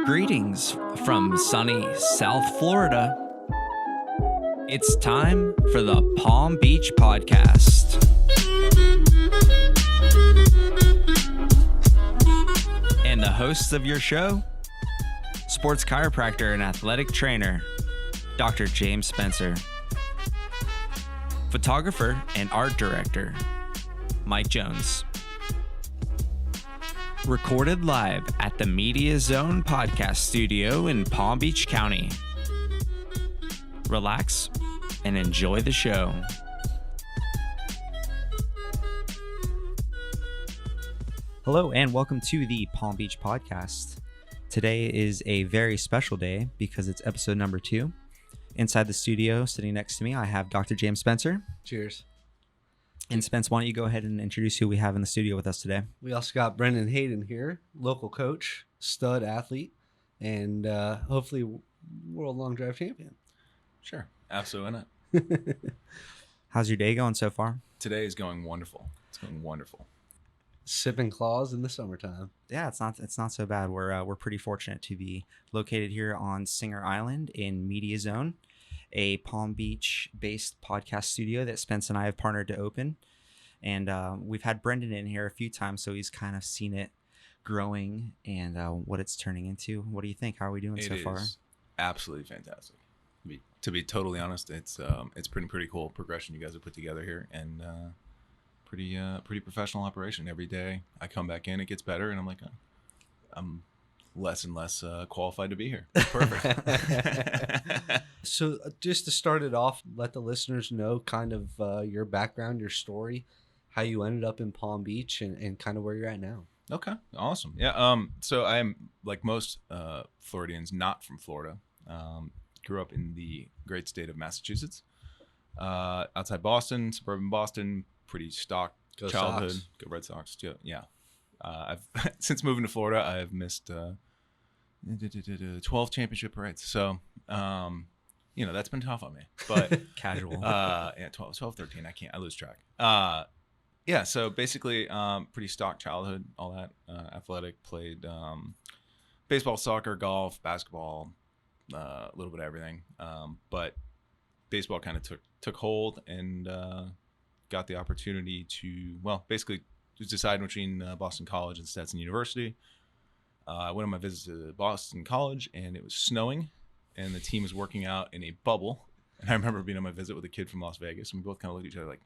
Greetings from sunny South Florida. It's time for the Palm Beach Podcast. And the hosts of your show, sports chiropractor and athletic trainer, Dr. James Spencer. Photographer and art director, Mike Jones. Recorded live at the Media Zone Podcast Studio in Palm Beach County. Relax and enjoy the show. Hello and welcome to the Palm Beach Podcast. Today is a very special day because it's episode number 2. Inside the studio, sitting next to me, I have Dr. James Spencer. Cheers. And Spence, why don't you go ahead and introduce who we have in the studio with us today? We also got Brendan Hayden here, local coach, stud athlete, and hopefully world long drive champion. Sure. Absolutely not. How's your day going so far? Today is going wonderful. It's going wonderful. Sipping claws in the summertime. Yeah, it's not so bad. We're pretty fortunate to be located here on Singer Island in Media Zone, a Palm Beach-based podcast studio that Spence and I have partnered to open. And we've had Brendan in here a few times, so he's kind of seen it growing and what it's turning into. What do you think? How are we doing so far? It is absolutely fantastic. To be totally honest, it's pretty cool progression you guys have put together here, and pretty professional operation. Every day I come back in, it gets better, and I'm like, I'm less and less qualified to be here. Perfect. So just to start it off, let the listeners know kind of your background, your story, how you ended up in Palm Beach, and kind of where you're at now. Okay, awesome. Yeah. So I am, like most Floridians, not from Florida. Grew up in the great state of Massachusetts, outside Boston, suburban Boston. Pretty stock Go childhood. Sox. Go Red Sox. Yeah. I've since moving to Florida, I've missed 12 championship parades. So, that's been tough on me. But Casual. 12, 13. I lose track. Yeah. So basically, pretty stock childhood. All that athletic. Played baseball, soccer, golf, basketball, a little bit of everything. But baseball kind of took hold and. Got the opportunity to, basically was deciding between Boston College and Stetson University. I went on my visit to Boston College, and it was snowing, and the team was working out in a bubble. And I remember being on my visit with a kid from Las Vegas, and we both kind of looked at each other like,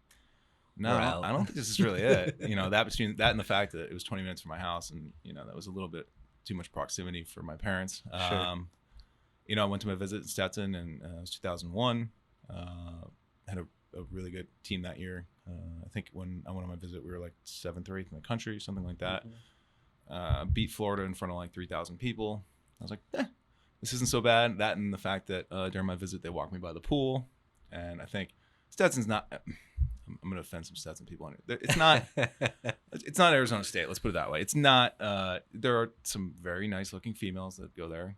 no, I don't think this is really it. That between that and the fact that it was 20 minutes from my house, and, that was a little bit too much proximity for my parents. Sure. I went to my visit in Stetson, and it was 2001. Had a really good team that year. I think when I went on my visit, we were like 7th or 8th in the country, something like that. Beat Florida in front of like 3,000 people. I was like, this isn't so bad. That and the fact that during my visit, they walked me by the pool. And I think Stetson's not, I'm going to offend some Stetson people on it. It's not, it's not Arizona State. Let's put it that way. It's not, there are some very nice looking females that go there,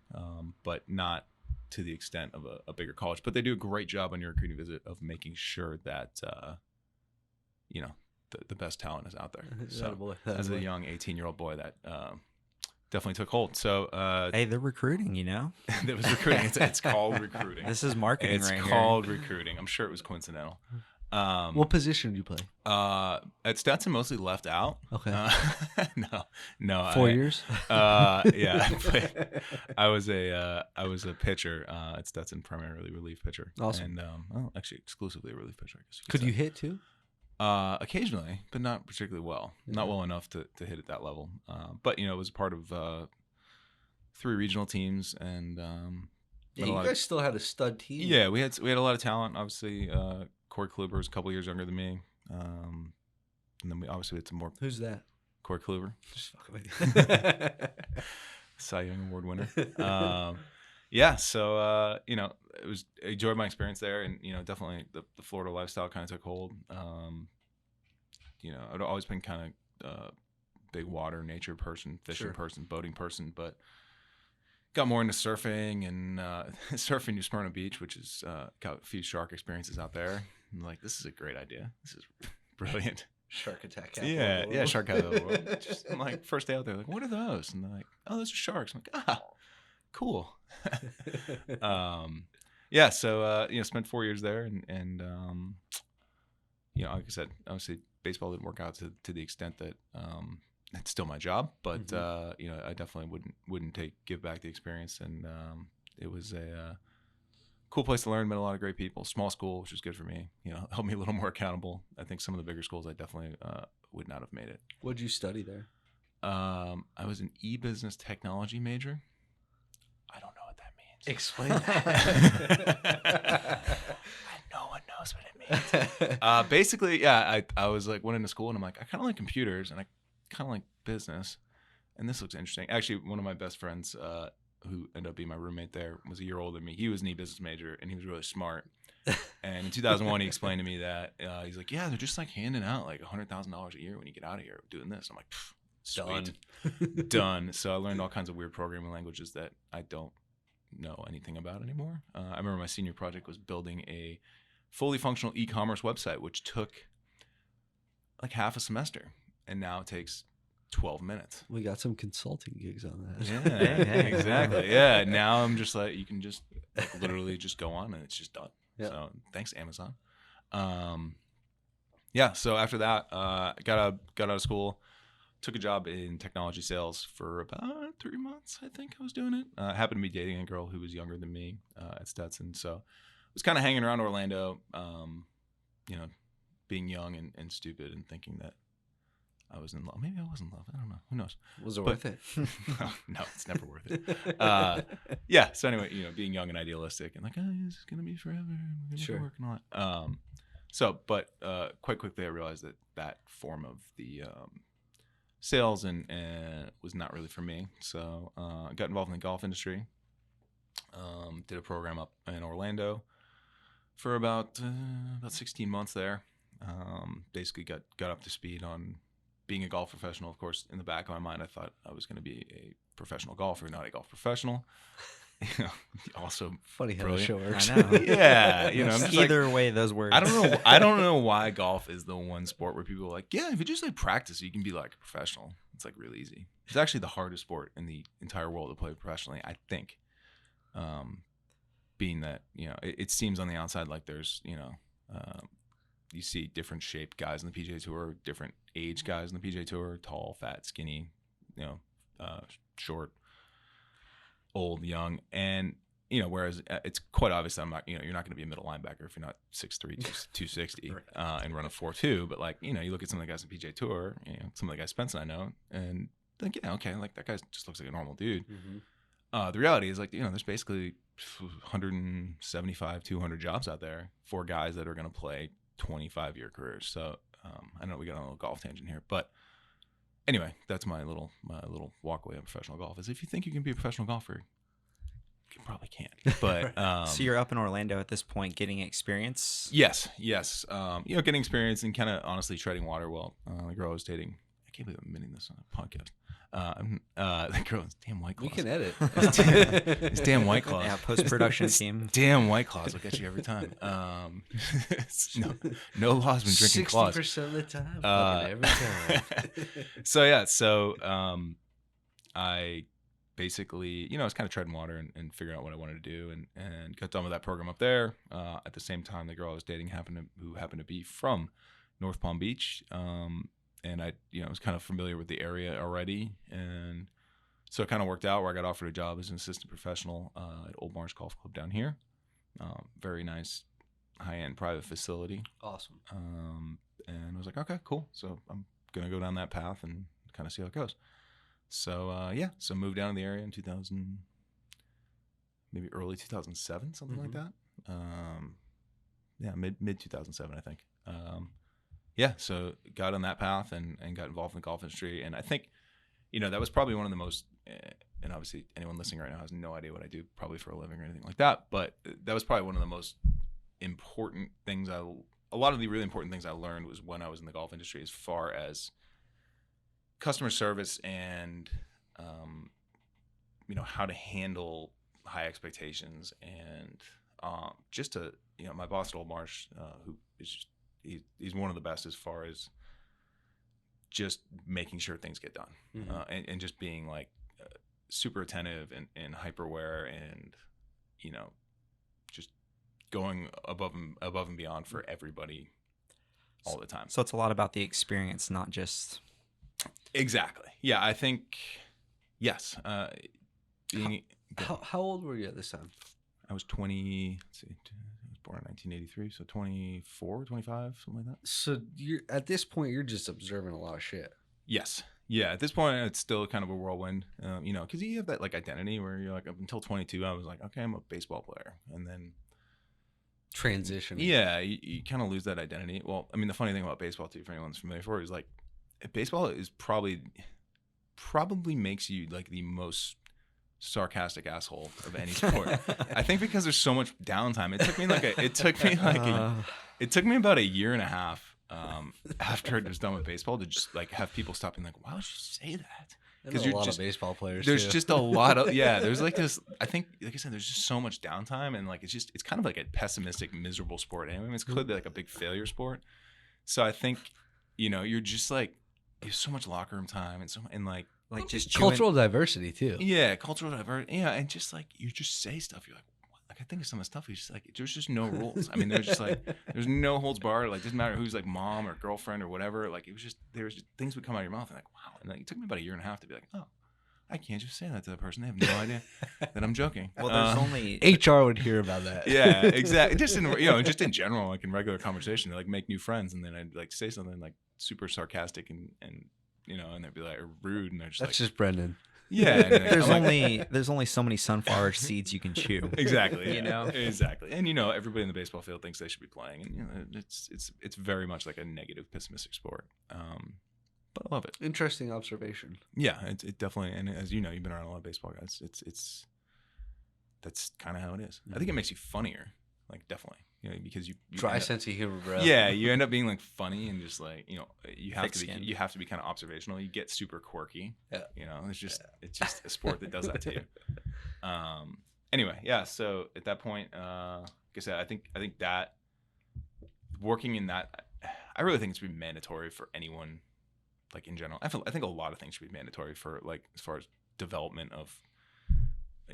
but not to the extent of a bigger college. But they do a great job on your recruiting visit of making sure that, the best talent is out there. So as a young 18-year-old boy, that definitely took hold. So hey, they're recruiting, It was recruiting. It's called recruiting. This is marketing right here. It's called recruiting. I'm sure it was coincidental. What position did you play? At Stetson, mostly left out. Okay. No. 4 years? Yeah. I was a pitcher at Stetson, primarily relief pitcher. Awesome. And actually exclusively a relief pitcher, I guess you Could say. you hit too? Occasionally, but not particularly well. Yeah. Not well enough to hit at that level. But it was part of 3 regional teams, and you guys still had a stud team. Yeah, we had a lot of talent. Obviously, Corey Kluber was a couple years younger than me, and then we obviously had some more. Who's that? Corey Kluber, just fucking with you. Cy Young Award winner. Yeah, so it was, I enjoyed my experience there, and definitely the Florida lifestyle kind of took hold. I'd always been kind of big water, nature person, fishing person, boating person, but got more into surfing and surfing New Smyrna Beach, which is got a few shark experiences out there. I'm like, this is a great idea. This is brilliant. Shark attack. Yeah, shark out of the world. I'm like, first day out there, like, what are those? And they're like, oh, those are sharks. I'm like, cool. Yeah, so spent 4 years there, and like I said, obviously baseball didn't work out to the extent that it's still my job, but I definitely wouldn't give back the experience, and it was a cool place to learn. Met a lot of great people. Small school, which was good for me. Helped me a little more accountable. I think some of the bigger schools I definitely would not have made it. What'd you study there? I was an e-business technology major. I don't know what that means. Explain that. No one knows what it means. Basically, yeah, I was like went into school and I'm like, I kind of like computers and I kind of like business, and this looks interesting. Actually, one of my best friends, who ended up being my roommate there, was a year older than me. He was an e-business major and he was really smart. And in 2001, he explained to me that he's like, yeah, they're just like handing out like $100,000 a year when you get out of here doing this. I'm like, sweet, done. So I learned all kinds of weird programming languages that I don't know anything about anymore. I remember my senior project was building a fully functional e-commerce website, which took like half a semester, and now it takes 12 minutes. We got some consulting gigs on that. Yeah, exactly. Yeah, now I'm just like, you can just like, literally just go on and it's just done. Yep. So thanks, Amazon. So after that, got out of school, took a job in technology sales for about 3 months. I think I was doing it. I happened to be dating a girl who was younger than me at Stetson. So I was kind of hanging around Orlando, being young and stupid and thinking that I was in love. Maybe I was in love. I don't know. Who knows? Was it worth it? No, it's never worth it. So anyway, being young and idealistic and like, oh, this is going to be forever. We're going to work and all that. But quite quickly I realized that form of the sales and was not really for me. So I got involved in the golf industry. Did a program up in Orlando for about 16 months there. Basically got up to speed on being a golf professional. Of course, in the back of my mind, I thought I was going to be a professional golfer, not a golf professional. Also funny how brilliant. the show works. I know. Yeah, I'm just either way, those words. I don't know why golf is the one sport where people are like, yeah, if you just like practice, you can be like a professional. It's like really easy. It's actually the hardest sport in the entire world to play professionally, I think. Being that it seems on the outside like there's you see different shaped guys in the PGA Tour, different age guys in the PGA Tour, tall, fat, skinny, short, old, young, and whereas it's quite obvious that I'm not, you're not going to be a middle linebacker if you're not 6'3", 260, and run a 4.2. But like, you look at some of the guys in the PGA Tour, some of the guys Spence and I know, and think, okay, like that guy just looks like a normal dude. Mm-hmm. The reality is like, there's basically 175, 200 jobs out there for guys that are going to play 25-year careers. So I know we got on a little golf tangent here, but anyway, that's my little walkway on professional golf. Is if you think you can be a professional golfer, you probably can't. But so you're up in Orlando at this point, getting experience. Yes. Getting experience and kind of honestly treading water. Well, the girl I was dating, I can't believe I'm admitting this on a podcast. The girl is damn White Claws. We can edit. It's damn White Claws. Yeah, post-production team. Damn White Claws will get you every time. No laws when drinking claws. 60% of the time. Every time. So I basically, I was kind of treading water and figuring out what I wanted to do and got done with that program up there. At the same time, the girl I was dating who happened to be from North Palm Beach. And I, was kind of familiar with the area already. And so it kind of worked out where I got offered a job as an assistant professional at Old Marsh Golf Club down here. Very nice, high-end private facility. Awesome. And I was like, okay, cool. So I'm going to go down that path and kind of see how it goes. So, so moved down to the area in 2000, maybe early 2007, something like that. Mid 2007, I think. So got on that path and got involved in the golf industry. And I think, that was probably one of the most, and obviously anyone listening right now has no idea what I do probably for a living or anything like that. But that was probably one of the most important things a lot of the really important things I learned was when I was in the golf industry as far as customer service and, how to handle high expectations and just to, my boss at Old Marsh, who is just, he's one of the best as far as just making sure things get done, and just being like super attentive and hyper aware, and just going above and beyond for everybody all the time. So it's a lot about the experience, not just. Exactly. Yeah, I think yes. How old were you at this time? I was 20. Let's see, I was born in 1983, so 24, 25, something like that. So you're at this point, you're just observing a lot of shit. Yes. Yeah. At this point, it's still kind of a whirlwind, because you have that like identity where you're like, up until 22, I was like, okay, I'm a baseball player. And then Transition. yeah, you kind of lose that identity. Well, I mean, the funny thing about baseball too, for anyone that's familiar for it, is like baseball is probably makes you like the most sarcastic asshole of any sport. I think because there's so much downtime. It took me about a year and a half after it was done with baseball to just like have people stop and like, why would you say that? Because you're a lot of baseball players. There's too. just a lot of there's like this. I think, like I said, there's just so much downtime, and like it's kind of like a pessimistic, miserable sport. Anyway, I mean, it's clearly like a big failure sport. So I think you're just like you have so much locker room time and like just cultural diversity too. Yeah, cultural diversity. Yeah, and just like you just say stuff. You're like, what? Like I think of some of the stuff. He's just like, there's just no rules. I mean, there's just like there's no holds barred. Like doesn't matter who's like mom or girlfriend or whatever. Like it was just there's just things would come out of your mouth and like wow. And like it took me about a year and a half to be like, oh, I can't just say that to the person. They have no idea that I'm joking. Well, there's only HR would hear about that. Yeah, exactly. Just in just in general, like in regular conversation, they like make new friends, and then I'd like say something like super sarcastic and and they'd be like rude, and they're just That's just Brendan. Yeah. And there's only so many sunflower seeds you can chew. Exactly. Exactly. And everybody in the baseball field thinks they should be playing, and it's very much like a negative, pessimistic sport. But I love it. Interesting observation. Yeah, it definitely, and as you know, you've been around a lot of baseball guys. It's that's kind of how it is. I think it makes you funnier, like definitely, because you dry sense of humor, bro. Yeah, you end up being like funny and just like you have Thick to be kind of observational. You get super quirky. Yeah. It's just a sport that does that to you. Anyway, yeah. So at that point, like I said, I think that working in that, I really think it should be mandatory for anyone. Like in general, I think a lot of things should be mandatory for like as far as development of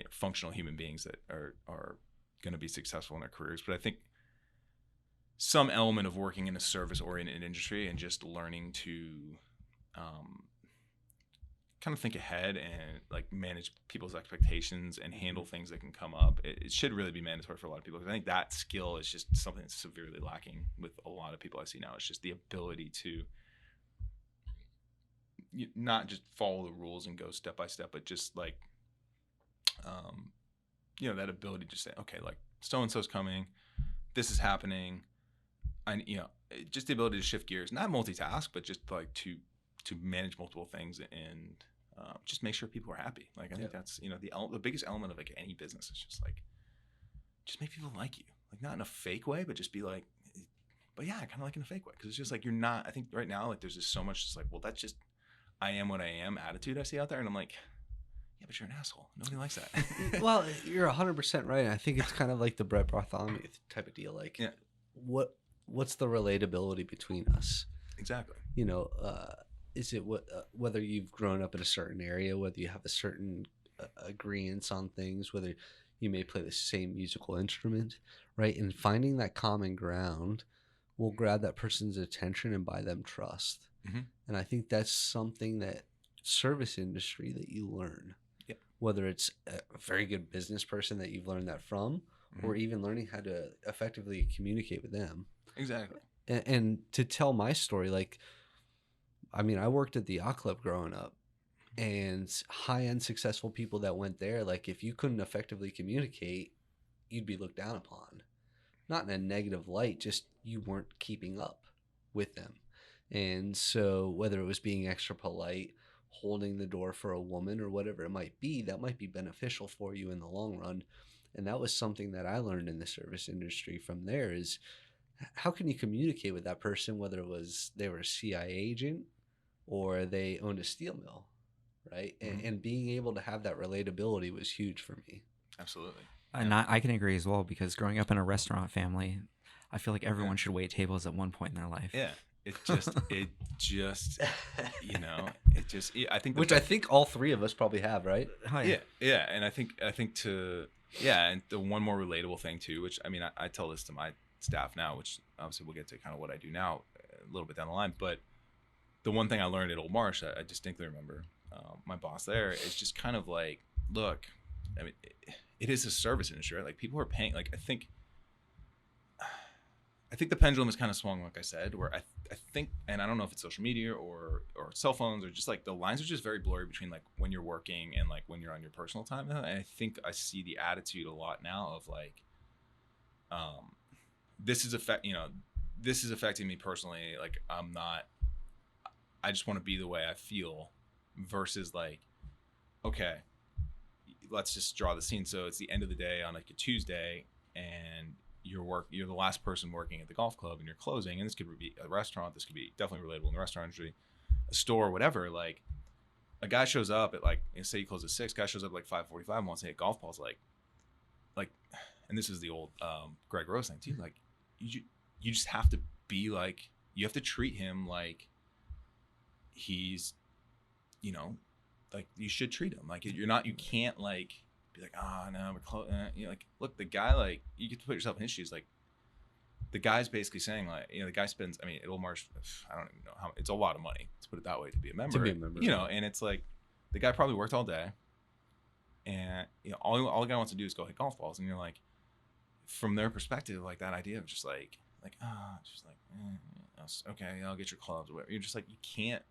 functional human beings that are going to be successful in their careers. But I think some element of working in a service-oriented industry and just learning to kind of think ahead and like manage people's expectations and handle things that can come up, it should really be mandatory for a lot of people. Because I think that skill is just something that's severely lacking with a lot of people I see now. It's just the ability to not just follow the rules and go step by step, but just like, that ability to say, okay, like so-and-so's coming, this is happening. Just the ability to shift gears, not multitask, but just like to manage multiple things and just make sure people are happy. Like, I think that's, the biggest element of like any business is just like, just make people like you, like not in a fake way, but just be like, but yeah, I kind of like in a fake way. Cause it's just like, I think right now, like there's just so much just like, well, that's just, I am what I am attitude I see out there. And I'm like, yeah, but you're an asshole. Nobody likes that. Well, you're 100% right. I think it's kind of like the Brett Bartholomew type of deal. Like, what's the relatability between us? Exactly. Is it whether you've grown up in a certain area, whether you have a certain agreement on things, whether you may play the same musical instrument, right? And finding that common ground will grab that person's attention and buy them trust. Mm-hmm. And I think that's something that service industry that you learn, whether it's a very good business person that you've learned that from, or even learning how to effectively communicate with them. Exactly. And to tell my story, like, I mean, I worked at the yacht club growing up, and high-end successful people that went there, like if you couldn't effectively communicate, you'd be looked down upon. Not in a negative light, just you weren't keeping up with them. And so whether it was being extra polite, holding the door for a woman, or whatever it might be, that might be beneficial for you in the long run. And that was something that I learned in the service industry from there is how can you communicate with that person, whether it was they were a CIA agent or they owned a steel mill, right? Mm-hmm. And being able to have that relatability was huge for me. Absolutely. And I can agree as well, because growing up in a restaurant family, I feel like everyone should wait tables at one point in their life. Yeah. it just you know, it just I think Which I think all three of us probably have, right? Oh, yeah, and I think and the one more relatable thing too, which I mean I tell this to my staff now, which obviously we'll get to kind of what I do now a little bit down the line, but the one thing I learned at Old Marsh that I distinctly remember, my boss there is just kind of like, look, I mean, it is a service industry, right? Like people are paying. Like I think the pendulum has kind of swung, like I said, where I think, and I don't know if it's social media or cell phones or just like the lines are just very blurry between like when you're working and like when you're on your personal time. And I think I see the attitude a lot now of like, this is affecting me personally. Like I just want to be the way I feel versus like, okay, let's just draw the scene. So it's the end of the day on like a Tuesday and you're the last person working at the golf club and you're closing, and this could be a restaurant, this could be definitely relatable in the restaurant industry, a store, whatever. Like a guy shows up at like, say you close at 6, guy shows up at like 5:45 and wants to hit golf balls, like, and this is the old Greg Rose thing too, like you just have to be like, you have to treat him like he's, you know, like you should treat him like you can't like be like, no, we're close. You know, like, look, the guy, like, you get to put yourself in his shoes. Like, the guy's basically saying, like, you know, the guy spends, I mean, at Old Marsh, I don't even know how, it's a lot of money, let's put it that way, to be a member. You know, and it's like, the guy probably worked all day, and, you know, all the guy wants to do is go hit golf balls, and you're like, from their perspective, like, that idea of just like, okay, I'll get your clubs or whatever. You're just like, you can't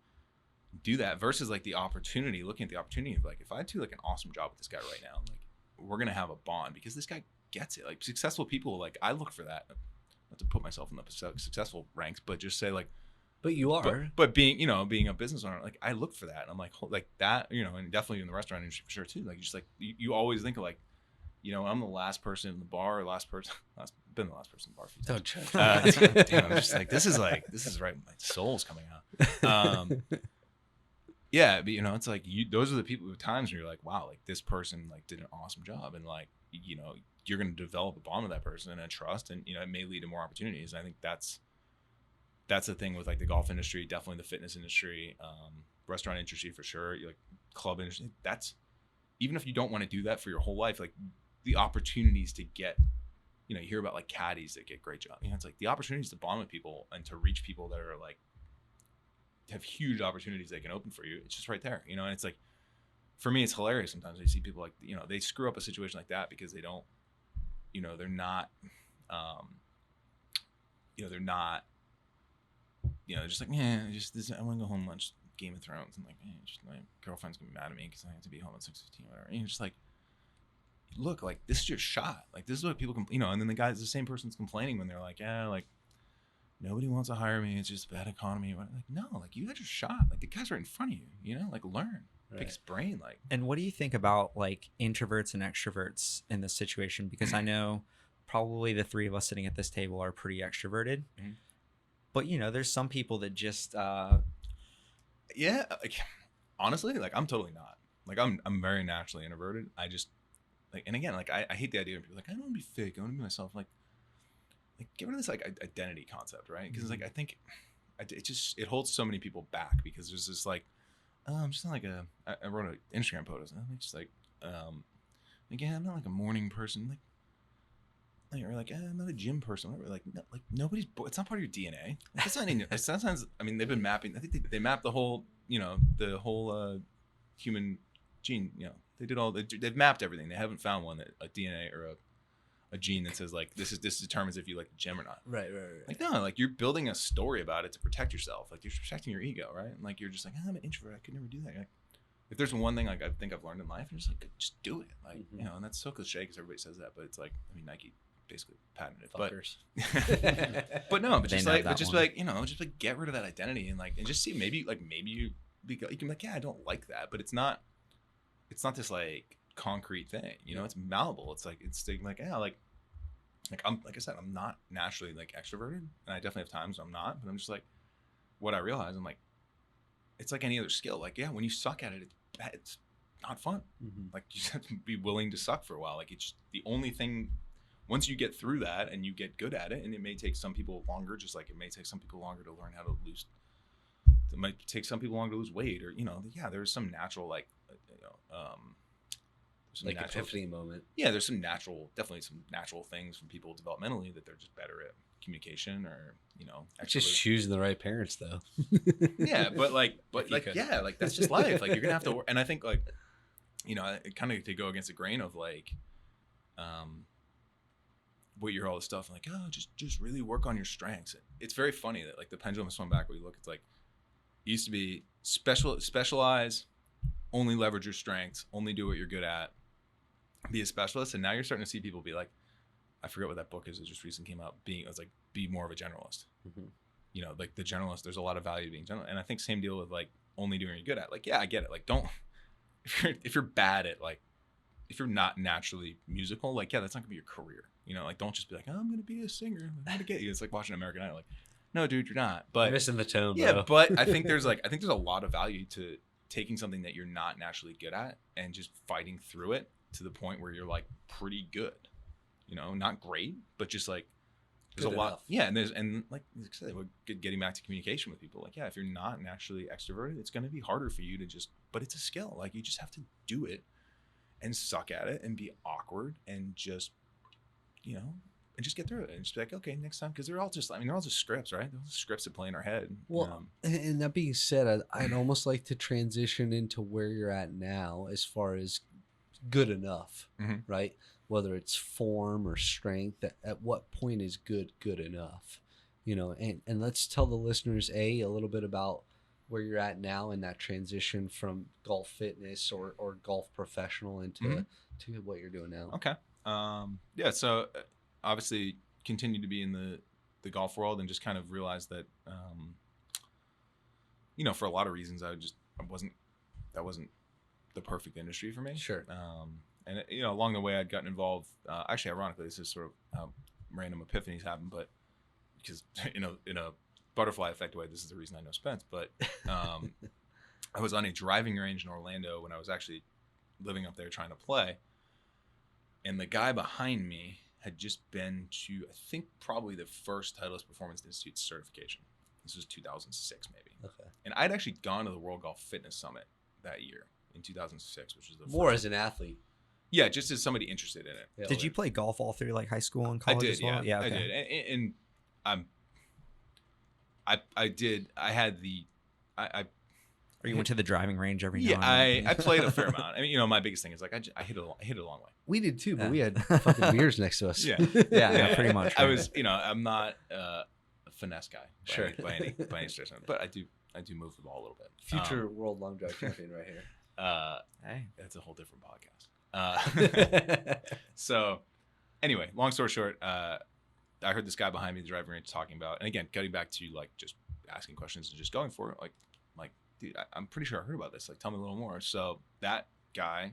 do that versus like the opportunity, looking at the opportunity of like, if I do like an awesome job with this guy right now, like we're gonna have a bond because this guy gets it. Like successful people, like I look for that, not to put myself in the successful ranks, but just say like, but you are, but being, you know, being a business owner, like I look for that, and I'm like that, you know, and definitely in the restaurant industry for sure too. Like just like you always think of like, you know, I'm the last person in the bar, been the last person in the bar a few times. Don't judge. Damn, I'm just like, this is right, my soul's coming out. Yeah, but you know, it's like those are the people with times where you're like, wow, like this person like did an awesome job, and like, you know, you're going to develop a bond with that person and a trust, and you know, it may lead to more opportunities. And I think that's the thing with like the golf industry, definitely the fitness industry, restaurant industry for sure, like club industry. That's, even if you don't want to do that for your whole life, like the opportunities to get, you know, you hear about like caddies that get great jobs. You know, it's like the opportunities to bond with people and to reach people that are like, have huge opportunities they can open for you. It's just right there, you know. And it's like, for me, it's hilarious sometimes when you see people like, you know, they screw up a situation like that because they don't, you know, they're not, you know, they're not, you know, they're just like, yeah, I want to go home and watch Game of Thrones, and like, just my girlfriend's gonna be mad at me because I have to be home at 6:15, whatever. And you're just like, look, like this is your shot. Like this is what people can, you know. And then the same person's complaining when they're like, yeah, like, nobody wants to hire me. It's just bad economy. Like, no, like you had your shot. Like the guy's right in front of you, you know, like learn, pick his brain. Like, and what do you think about like introverts and extroverts in this situation? Because I know probably the three of us sitting at this table are pretty extroverted, but you know, there's some people that just, yeah, like honestly, like I'm totally not. Like I'm very naturally introverted. I just like, and again, like I hate the idea of people like, I don't want to be fake. I want to be myself. Like get rid of this like identity concept, right? Because like I think it holds so many people back because there's this like, I'm just not like I wrote an Instagram post and I'm just like, again, I'm not like a morning person, or like I'm not a gym person, whatever. Like nobody's, it's not part of your DNA. Like, it's not in, sometimes, I mean, they've been mapping, I think they mapped the whole, you know, the whole human gene, you know, they've mapped everything. They haven't found one that a DNA or a gene that says like this determines if you like the gym or not. Right. Like no, like you're building a story about it to protect yourself. Like you're protecting your ego, right? And like you're just like, I'm an introvert, I could never do that. Like if there's one thing like I think I've learned in life, I'm just like, just do it. Like you know, and that's so cliche because everybody says that, but it's like, I mean, Nike basically patented it. Fuckers. But no, but just like you know, just like get rid of that identity and just see maybe you can be like, yeah, I don't like that, but it's not this like concrete thing, you know. It's malleable. It's like yeah, like I'm, like I said, I'm not naturally like extroverted, and I definitely have times when I'm not, but I'm just like, what I realize, I'm like, it's like any other skill. Like, yeah, when you suck at it, it's not fun. Like you just have to be willing to suck for a while. Like it's the only thing once you get through that and you get good at it, and it may take some people longer, just like it may take some people longer to learn how to lose. It might take some people longer to lose weight, or there's some natural like epiphany moment. Yeah, there's definitely some natural things from people developmentally that they're just better at communication, or just choosing the right parents though. Yeah, but that's just life. Like you're gonna have to work, and I think kind of to go against the grain of what you're all this stuff like, oh, just really work on your strengths. It's very funny that like the pendulum swung back where you look, it's like it used to be specialize, only leverage your strengths, only do what you're good at, be a specialist. And now you're starting to see people be like, I forget what that book is that just recently came out, be more of a generalist. Mm-hmm. Like the generalist, there's a lot of value to being general. And I think same deal with like only doing what you're good at. Like, yeah, I get it. Like if you're bad at if you're not naturally musical, like, yeah, that's not gonna be your career. Like don't just be like, oh, I'm gonna be a singer. I'm gonna get you. It's like watching American Idol. Like, no, dude, you're not. But you're missing the tone. Yeah, bro. but I think there's a lot of value to taking something that you're not naturally good at and just fighting through it to the point where you're like pretty good. Not great, but just like there's good a lot. Enough. Yeah, and like I said, getting back to communication with people. Like, yeah, if you're not naturally extroverted, it's going to be harder for you to but it's a skill. Like you just have to do it and suck at it and be awkward and just and just get through it and just be like, okay, next time, because they're all just scripts, right? They're all just scripts that play in our head. Well, and that being said, I'd almost like to transition into where you're at now as far as good enough, mm-hmm. right? Whether it's form or strength, at what point is good enough? And let's tell the listeners a little bit about where you're at now in that transition from golf fitness or golf professional into mm-hmm. to what you're doing now. Okay. Yeah. So obviously continue to be in the golf world and just kind of realize that, for a lot of reasons, that wasn't the perfect industry for me. Sure. And along the way I'd gotten involved, actually, ironically, this is sort of how random epiphanies happen, but because, in a butterfly effect way, this is the reason I know Spence, but, I was on a driving range in Orlando when I was actually living up there trying to play. And the guy behind me had just been to, I think, probably the first Titleist Performance Institute certification. This was 2006, maybe. Okay. And I'd actually gone to the World Golf Fitness Summit that year in 2006, which was the more as an athlete. Yeah, just as somebody interested in it. Yeah, did you play golf all through like high school and college? I did, as well? yeah. Okay. I did, and I did. I had the. Or you went to the driving range every now Yeah, and then? I played a fair amount. I mean, my biggest thing is like I hit it a long way. We did too, but we had fucking beers next to us. Yeah, yeah, pretty much. I was, I'm not a finesse guy sure by any stretch, but I do move the ball a little bit. Future world long drive champion right here. Hey, that's a whole different podcast. So, anyway, long story short, I heard this guy behind me, the driving range, talking about, and again, getting back to like just asking questions and just going for it, like, dude, I'm pretty sure I heard about this. Like, tell me a little more. So that guy,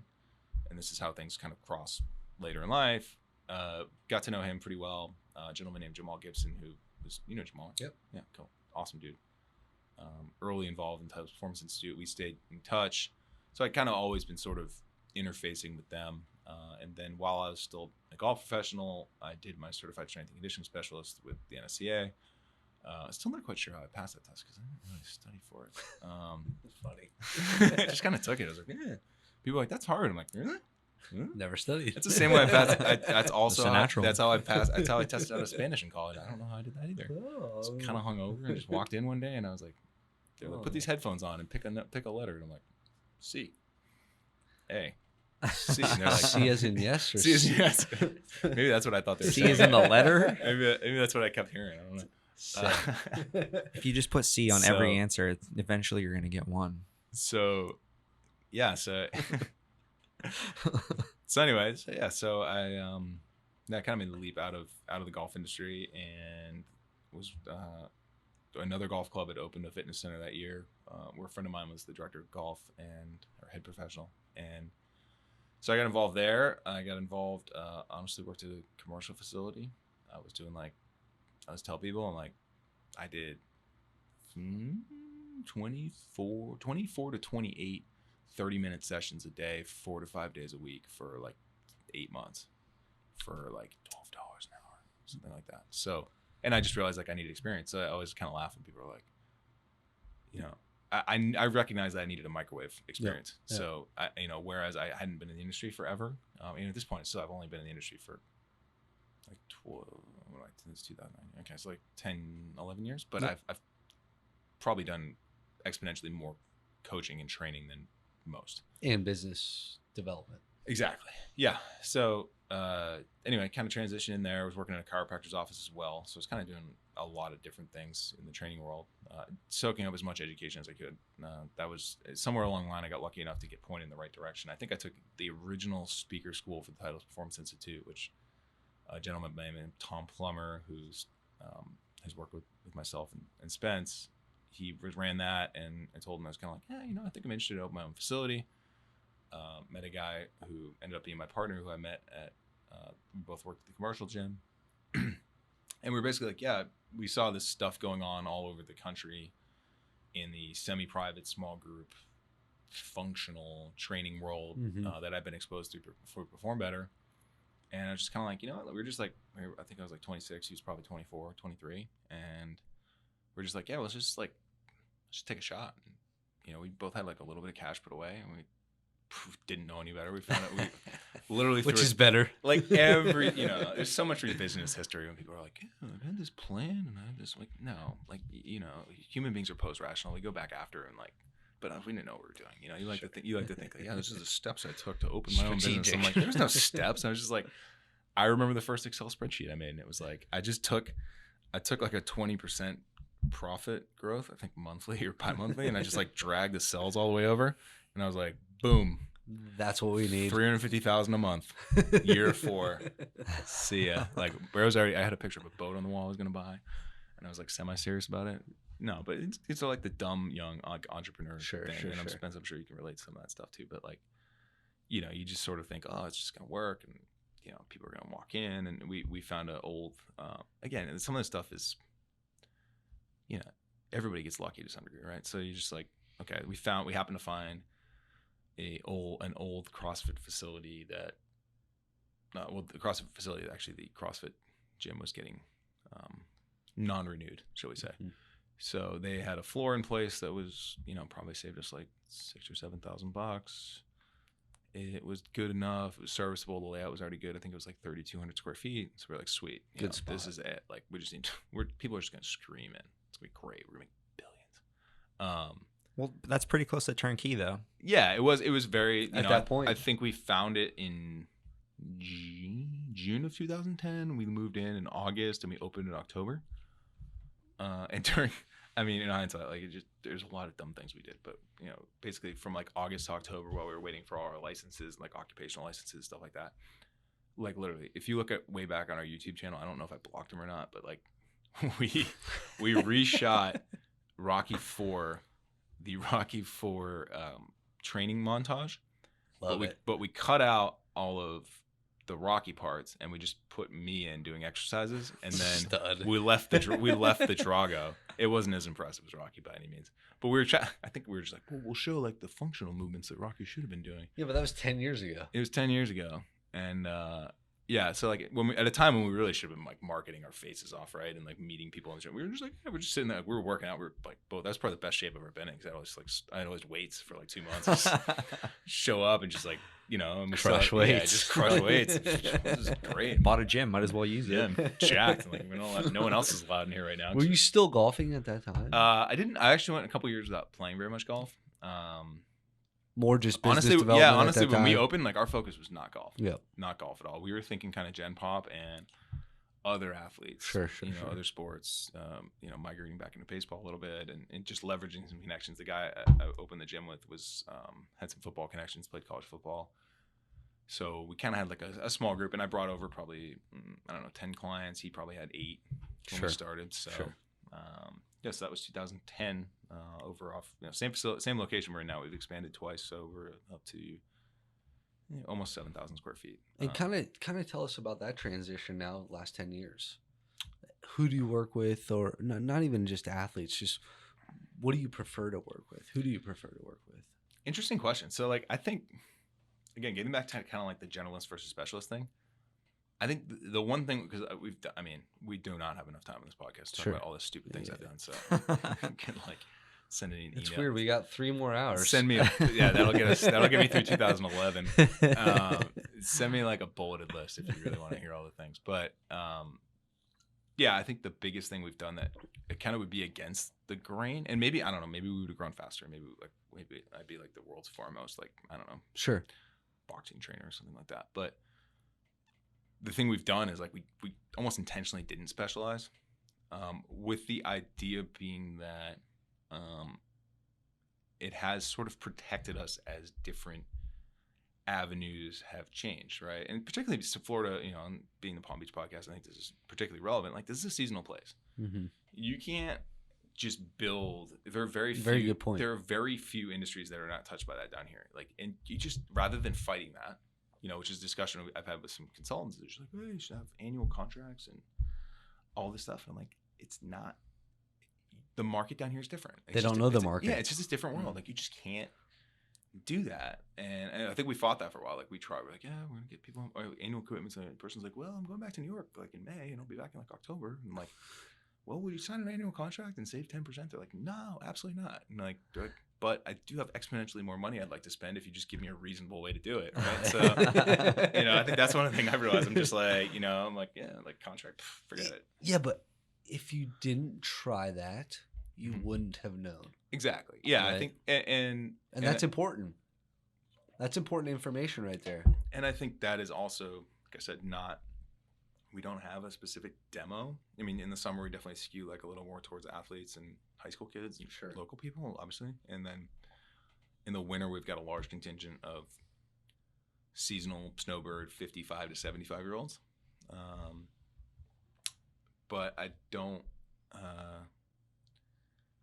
and this is how things kind of cross later in life, got to know him pretty well. A gentleman named Jamal Gibson, who was, Jamal? Yep. Yeah, cool. Awesome dude. Early involved in Titleist Performance Institute. We stayed in touch. So I kind of always been sort of interfacing with them. And then while I was still a golf professional, I did my certified strength and conditioning specialist with the NSCA. Still not quite sure how I passed that test because I didn't really study for it. It's funny. I just kind of took it. I was like, yeah. People are like, that's hard. I'm like, really? Never studied. It's the same way I passed. That's also that's how I passed. That's how I tested out of Spanish in college. I don't know how I did that either. Oh. I was kind of hungover and just walked in one day and I was like, they're like, put these headphones on and pick a letter. And I'm like, C, A, C. And they're like, C as in yes or C as in yes. Maybe that's what I thought they were C saying. as in the letter? Maybe that's what I kept hearing. I don't know. If you just put C on every answer, eventually you're going to get one. So, yeah. So anyways, yeah. So I that kind of made the leap out of the golf industry and was another golf club had opened a fitness center that year where a friend of mine was the director of golf and or head professional, and so I got involved there. I got involved. Honestly, worked at a commercial facility. I was doing I was telling people, I did 24 to 28 30-minute sessions a day, 4 to 5 days a week for 8 months for $12 something like that. So, and I just realized like I needed experience. So I always kind of laugh when people are like, you know, I recognize that I needed a microwave experience. Yeah. So whereas I hadn't been in the industry forever, at this point, I've only been in the industry for like 12, since 2009. Okay, so like 10, 11 years. But yeah. I've probably done exponentially more coaching and training than most. And business development. Exactly. Yeah. So anyway, kind of transitioned in there. I was working in a chiropractor's office as well. So I was kind of doing a lot of different things in the training world, soaking up as much education as I could. That was somewhere along the line, I got lucky enough to get pointed in the right direction. I think I took the original speaker school for the Titles Performance Institute, which a gentleman named Tom Plummer, who's has worked with myself and Spence, he ran that, and I told him I was kind of like, I think I'm interested in opening my own facility. Met a guy who ended up being my partner, who I met at we both worked at the commercial gym, and we were basically like, we saw this stuff going on all over the country in the semi-private, small group, functional training world that I've been exposed to before we Perform Better. And I was just kind of like, we were just like, I think I was like 26, he was probably 24, 23, and we're just like, let's just take a shot. And, we both had like a little bit of cash put away, and we didn't know any better. We found out we literally which is better. Like every, there's so much revisionist history when people are like, I had this plan, and I'm just like, no, like, human beings are post-rational. We go back after and like, but we didn't know what we were doing. You like to think like, this is the steps I took to open my own business. I'm like, there's no steps. I was just like, I remember the first Excel spreadsheet I made, and it was like, I took like a 20% profit growth, I think monthly or bi-monthly, and I just like dragged the cells all the way over, and I was like, boom, that's what we need. $350,000 a month, year 4. See ya. Like, I had a picture of a boat on the wall I was gonna buy, and I was like semi-serious about it. No, but it's like the dumb young entrepreneur thing. And I'm sure you can relate to some of that stuff too. But like, you just sort of think, it's just gonna work, and people are gonna walk in, and we found an old again. And some of this stuff is, everybody gets lucky to some degree, right? So you just like, okay, we happened to find an old CrossFit facility that, the CrossFit facility, actually the CrossFit gym was getting non-renewed, shall we say. Mm-hmm. So they had a floor in place that was, probably saved us like $6,000 or $7,000. It was good enough. It was serviceable. The layout was already good. I think it was like 3,200 square feet. So we're like, sweet, good spot. This is it. Like, we just need. People are just gonna scream in. It's gonna be great. We're gonna make billions. Well, that's pretty close to turnkey, though. Yeah, it was. It was very. At that point, I think we found it in June of 2010. We moved in August, and we opened in October. And during, in hindsight, like, there's a lot of dumb things we did, but basically from like August to October, while we were waiting for all our licenses, like occupational licenses, stuff like that. Like, literally, if you look at way back on our YouTube channel, I don't know if I blocked them or not, but like, we reshot Rocky IV, the Rocky IV training montage. But we cut out all of the Rocky parts, and we just put me in doing exercises, and then we left the Drago. It wasn't as impressive as Rocky by any means, but I think we were just like, well, we'll show like the functional movements that Rocky should have been doing. Yeah, but that was 10 years ago. It was 10 years ago, and so like at a time when we really should have been like marketing our faces off, right, and like meeting people in the gym, we were just like, we're just sitting there, we were working out, we were like, both. That's probably the best shape I've ever been in, because I had always weights for like 2 months, just show up and just like, and we crush weights. Yeah, just crush weights. This is great. Bought a gym, might as well use it. Yeah, I'm jacked. Like, no one else is allowed in here right now. Were you still golfing at that time? I didn't. I actually went a couple years without playing very much golf. More just business development. Yeah, honestly, when we opened, like, our focus was not golf. Yeah, not golf at all. We were thinking kind of Gen Pop and other athletes. Sure. Other sports. Migrating back into baseball a little bit, and just leveraging some connections. The guy I opened the gym with had some football connections, played college football. So we kind of had like a small group, and I brought over probably 10 clients. He probably had 8 when we started. So so that was 2010. Over off same facility, same location we're in now. We've expanded twice, so we're up to almost 7,000 square feet. And kind of tell us about that transition now, last 10 years. Who do you work with, or not even just athletes? Just what do you prefer to work with? Who do you prefer to work with? Interesting question. So like, I think, again, getting back to kind of like the generalist versus specialist thing, I think the one thing, because we do not have enough time on this podcast to talk about all the stupid things I've done. So I can like send an email. It's weird. We got 3 more hours. Send me, that'll get me through 2011. Send me like a bulleted list if you really want to hear all the things. But I think the biggest thing we've done that it kind of would be against the grain, and maybe I don't know, maybe we would have grown faster. Maybe I'd be like the world's foremost, like I don't know, boxing trainer or something like that. But the thing we've done is like we almost intentionally didn't specialize, with the idea being that it has sort of protected us as different avenues have changed, right? And particularly to Florida, and being the Palm Beach podcast, I think this is particularly relevant. Like this is a seasonal place. Mm-hmm. You can't just build. There are very good point. There are very few industries that are not touched by that down here. Like, and you just rather than fighting that, which is a discussion I've had with some consultants. They're just like, hey, you should have annual contracts and all this stuff. And I'm like, it's not. The market down here is different. They don't know the market. Yeah, it's just a different world. Like you just can't do that. And I think we fought that for a while. Like we tried. We're like, yeah, we're gonna get people on annual commitments. And the person's like, well, I'm going back to New York like in May, and I'll be back in like October. And I'm like, well, would you sign an annual contract and save 10%? They're like, no, absolutely not. And they're like, but I do have exponentially more money I'd like to spend if you just give me a reasonable way to do it. Right. So, I think that's one of the things I realized. I'm just like, I'm like, yeah, like contract, forget it. Yeah, but if you didn't try that, you wouldn't have known. Exactly. Yeah, right? I think, and that's important. That's important information right there. And I think that is also, like I said, we don't have a specific demo. I mean, in the summer, we definitely skew like a little more towards athletes and high school kids and local people, obviously. And then in the winter, we've got a large contingent of seasonal snowbird 55 to 75-year-olds. But I don't,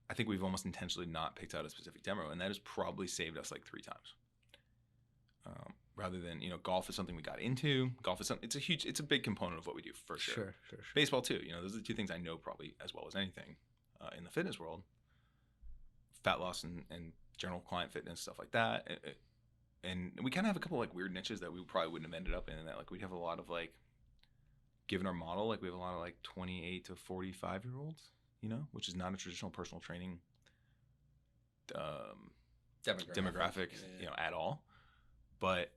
I think we've almost intentionally not picked out a specific demo, and that has probably saved us like 3 times. Rather than, golf is something we got into. Golf is something, it's a big component of what we do for sure. Sure. Baseball too. Those are the 2 things I know probably as well as anything in the fitness world. Fat loss and general client fitness, stuff like that. And we kind of have a couple like weird niches that we probably wouldn't have ended up in. That like we'd have a lot of like, given our model, like we have a lot of like 28 to 45-year-olds, which is not a traditional personal training demographic, at all. But,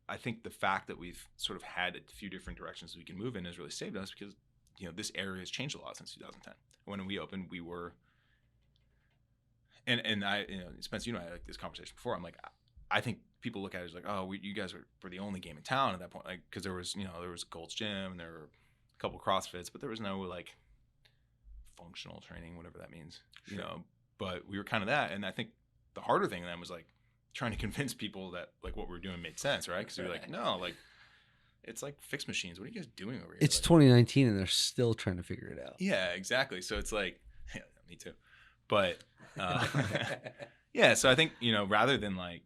I think the fact that we've sort of had a few different directions we can move in has really saved us because, this area has changed a lot since 2010. When we opened, we were, and I, Spence, and I had like this conversation before. I'm like, I think people look at it as like, oh, you guys were the only game in town at that point. Like, cause there was Gold's Gym and there were a couple CrossFits, but there was no like functional training, whatever that means, but we were kind of that. And I think the harder thing then was like, trying to convince people that like what we're doing made sense, right? Because we're like, no, like it's like fixed machines. What are you guys doing over here? It's like, 2019 and they're still trying to figure it out. Yeah, exactly. So it's like, yeah, me too. But yeah, so I think rather than like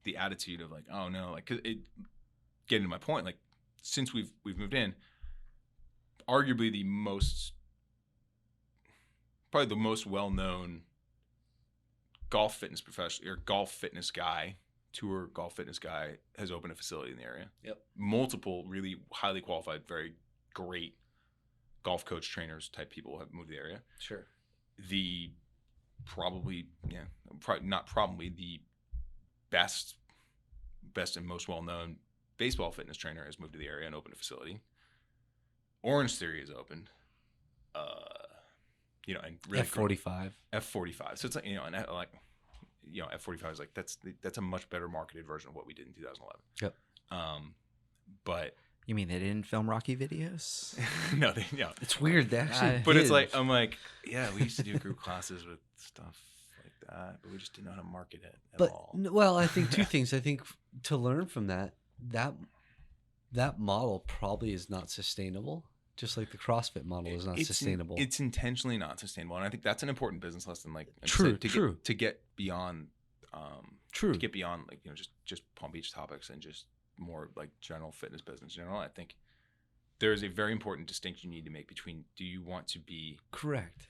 the attitude of like, oh no, like 'cause it getting to my point, like since we've moved in, arguably probably the most well-known golf fitness professional or golf fitness guy, tour golf fitness guy has opened a facility in the area. Yep. Multiple really highly qualified, very great golf coach trainers type people have moved to the area. Sure. The best and most well-known baseball fitness trainer has moved to the area and opened a facility. Orange Theory has opened. And really F45. So it's like, and like, F45 is like, that's a much better marketed version of what we did in 2011. Yep. But you mean they didn't film Rocky videos? No, it's weird. They actually but it's like, I'm like, yeah, we used to do group classes with stuff like that, but we just didn't know how to market it at all. Well, I think 2 things. I think to learn from that model probably is not sustainable. Just like the CrossFit model is not sustainable. It's intentionally not sustainable, and I think that's an important business lesson. Like, true. To get beyond, true. To get beyond like just Palm Beach topics and just more like general fitness business in general. I think there is a very important distinction you need to make between: do you want to be correct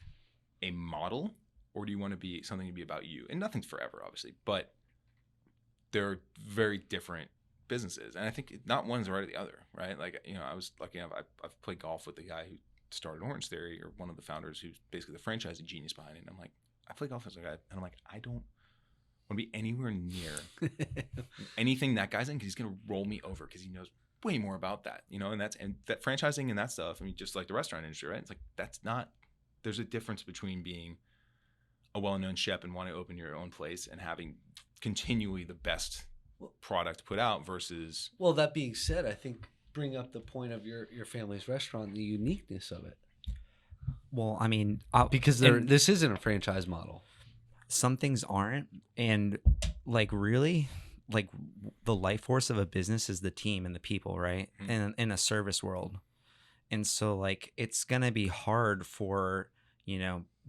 a model, or do you want to be something to be about you? And nothing's forever, obviously, but they're very different businesses, and I think not one's right or the other, right? Like, I was lucky enough. I've played golf with the guy who started Orange Theory, or one of the founders, who's basically the franchising genius behind it. And I'm like, I play golf with this guy, and I'm like, I don't want to be anywhere near anything that guy's in, because he's gonna roll me over, because he knows way more about that, and that franchising and that stuff. I mean, just like the restaurant industry, right? It's like there's a difference between being a well-known chef and wanting to open your own place and having continually the best product put out versus. Well, that being said, I think bring up the point of your family's restaurant, the uniqueness of it. Well, I mean, because this isn't a franchise model. Some things aren't, and like really, like the life force of a business is the team and the people, right? Mm-hmm. And in a service world, and so like it's gonna be hard for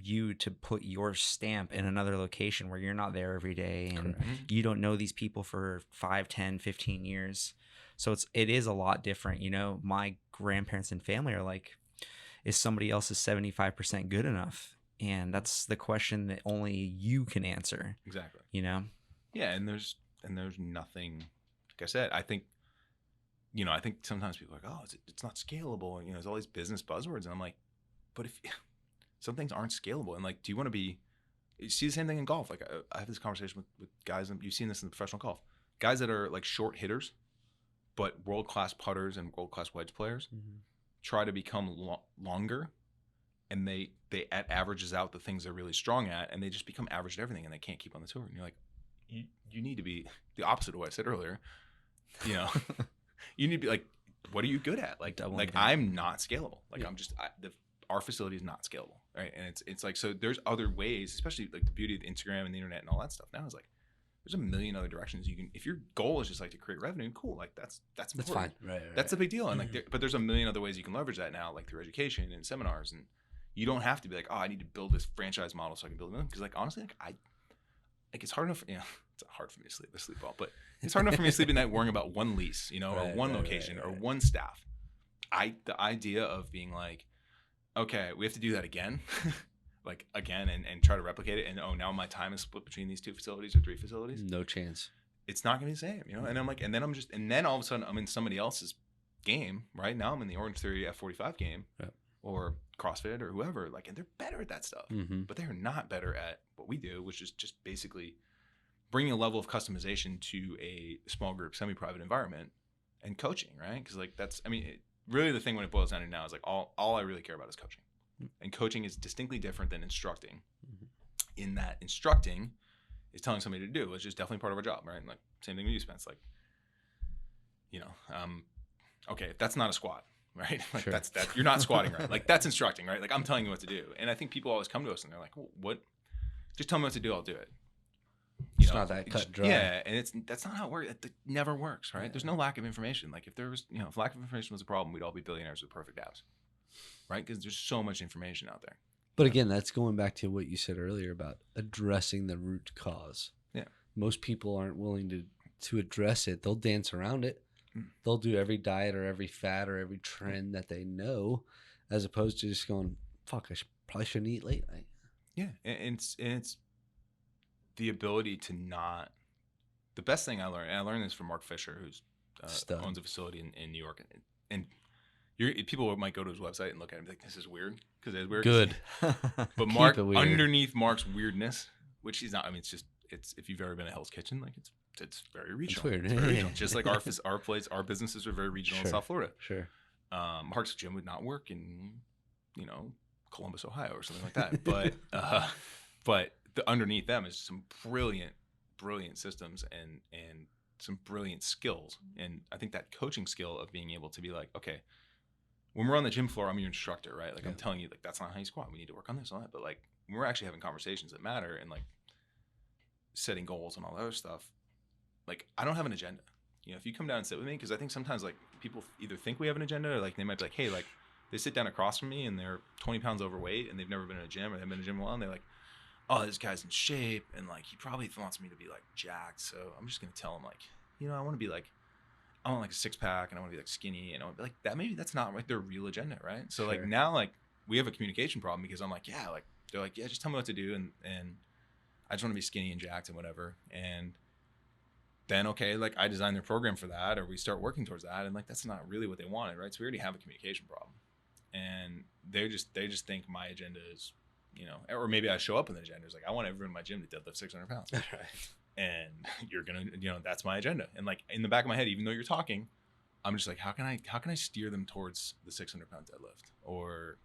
you to put your stamp in another location where you're not there every day, and you don't know these people for 5, 10, 15 years. So it is a lot different. My grandparents and family are like, is somebody else's 75% good enough? And that's the question that only you can answer. Exactly. Yeah, and there's nothing, like I said, I think sometimes people are like, oh, it's not scalable, and there's all these business buzzwords, and I'm like, but if some things aren't scalable, and like, do you want to be? You see the same thing in golf. Like I have this conversation with guys, and you've seen this in professional golf. Guys that are like short hitters, but world-class putters and world-class wedge players, try to become longer, and they at averages out the things they're really strong at, and they just become average at everything, and they can't keep on the tour. And you're like, you need to be the opposite of what I said earlier. You need to be like, what are you good at? Like I'm not scalable. Like our facility is not scalable, right? And it's like, so there's other ways, especially like the beauty of the Instagram and the internet and all that stuff now is like, there's a million other directions you can, if your goal is just like to create revenue, cool. Like that's fine. Right. That's a big deal. And like, but there's a million other ways you can leverage that now, like through education and seminars. And you don't have to be like, oh, I need to build this franchise model so I can build it. Cause like, honestly, it's hard enough, it's hard for me to sleep well, but it's hard enough for me to sleep at night worrying about one lease, or one location or one staff. The idea of being like, okay, we have to do that again, like again, and try to replicate it. And now my time is split between these 2 facilities or 3 facilities. No chance. It's not gonna be the same, And I'm like, and then all of a sudden I'm in somebody else's game, right? Now I'm in the Orange Theory F45 game, or CrossFit or whoever, like, and they're better at that stuff, but they're not better at what we do, which is just basically bringing a level of customization to a small group, semi-private environment and coaching, right? Because like really the thing when it boils down to now is like all I really care about is coaching. And coaching is distinctly different than instructing, in that instructing is telling somebody to do, which is definitely part of our job, right? And like same thing with you, Spence. Like, okay, if that's not a squat, right? Like sure. that's you're not squatting right. Like that's instructing, right? Like I'm telling you what to do. And I think people always come to us and they're like, well, what? Just tell me what to do, I'll do it. It's not that cut and dry. Yeah, and that's not how it works. It never works, right? There's no lack of information. Like if there was, if lack of information was a problem, we'd all be billionaires with perfect apps, right? Because there's so much information out there. But again, that's going back to what you said earlier about addressing the root cause. Yeah. Most people aren't willing to address it. They'll dance around it. They'll do every diet or every fad or every trend that they know, as opposed to just going, fuck, probably shouldn't eat late night. Yeah, and it's the ability to not. The best thing I learned this from Mark Fisher, who's owns a facility in New York, and people might go to his website and look at it and be like, this is weird, because it's weird. Good. But Mark, underneath Mark's weirdness, which he's not, it's if you've ever been to Hell's Kitchen, like it's very regional. It's weird. It's very regional. Just like our businesses are very regional in South Florida. Sure. Mark's gym would not work in, Columbus, Ohio or something like that. But underneath them is some brilliant systems and some brilliant skills. And I think that coaching skill of being able to be like, okay, when we're on the gym floor, I'm your instructor, right? Like I'm telling you, like, that's not how you squat. We need to work on this, all that. But like when we're actually having conversations that matter and like setting goals and all that other stuff, like I don't have an agenda. If you come down and sit with me, because I think sometimes like people either think we have an agenda or like they might be like, hey, like they sit down across from me and they're 20 pounds overweight and they've never been in a gym or they've been in a gym a while and they're like, oh, this guy's in shape and like he probably wants me to be like jacked. So I'm just gonna tell him like, I want to be like, I want like a 6-pack and I want to be like skinny and I want to be like that. Maybe that's not like their real agenda, right? So like now like we have a communication problem because I'm like, yeah, like they're like, yeah, just tell me what to do and I just want to be skinny and jacked and whatever. And then okay, like I designed their program for that, or we start working towards that, and like that's not really what they wanted, right? So we already have a communication problem, and they just think my agenda is, you know, or maybe I show up in the agenda is like I want everyone in my gym to deadlift 600 pounds, Right. and you're gonna, you know, that's my agenda, and like in the back of my head, even though you're talking, I'm just like, how can I steer them towards the 600-pound deadlift, or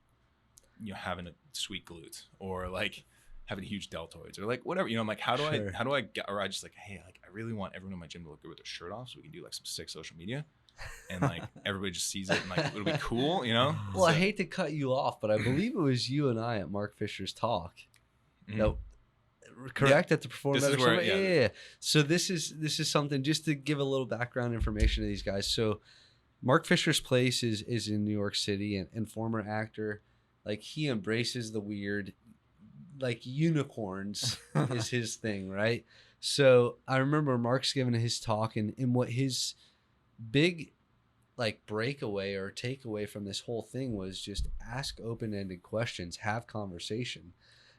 you know, having a sweet glute, or like having huge deltoids, or like whatever, you know, I'm like, how do I get, or I just like, hey, like I really want everyone in my gym to look good with their shirt off so we can do like some sick social media, and like everybody just sees it and like it'll be cool, you know. Well, I hate to cut you off, but I believe it was you and I at Mark Fisher's talk. Mhm. No, correct, at the Perform This Better is where- Summit? yeah. Yeah. So this is something, just to give a little background information to these guys. So Mark Fisher's place is in New York City, and former actor, like he embraces the weird, like unicorns is his thing, right? So I remember Mark's giving his talk, and what his big like breakaway or takeaway from this whole thing was just ask open-ended questions, have conversation.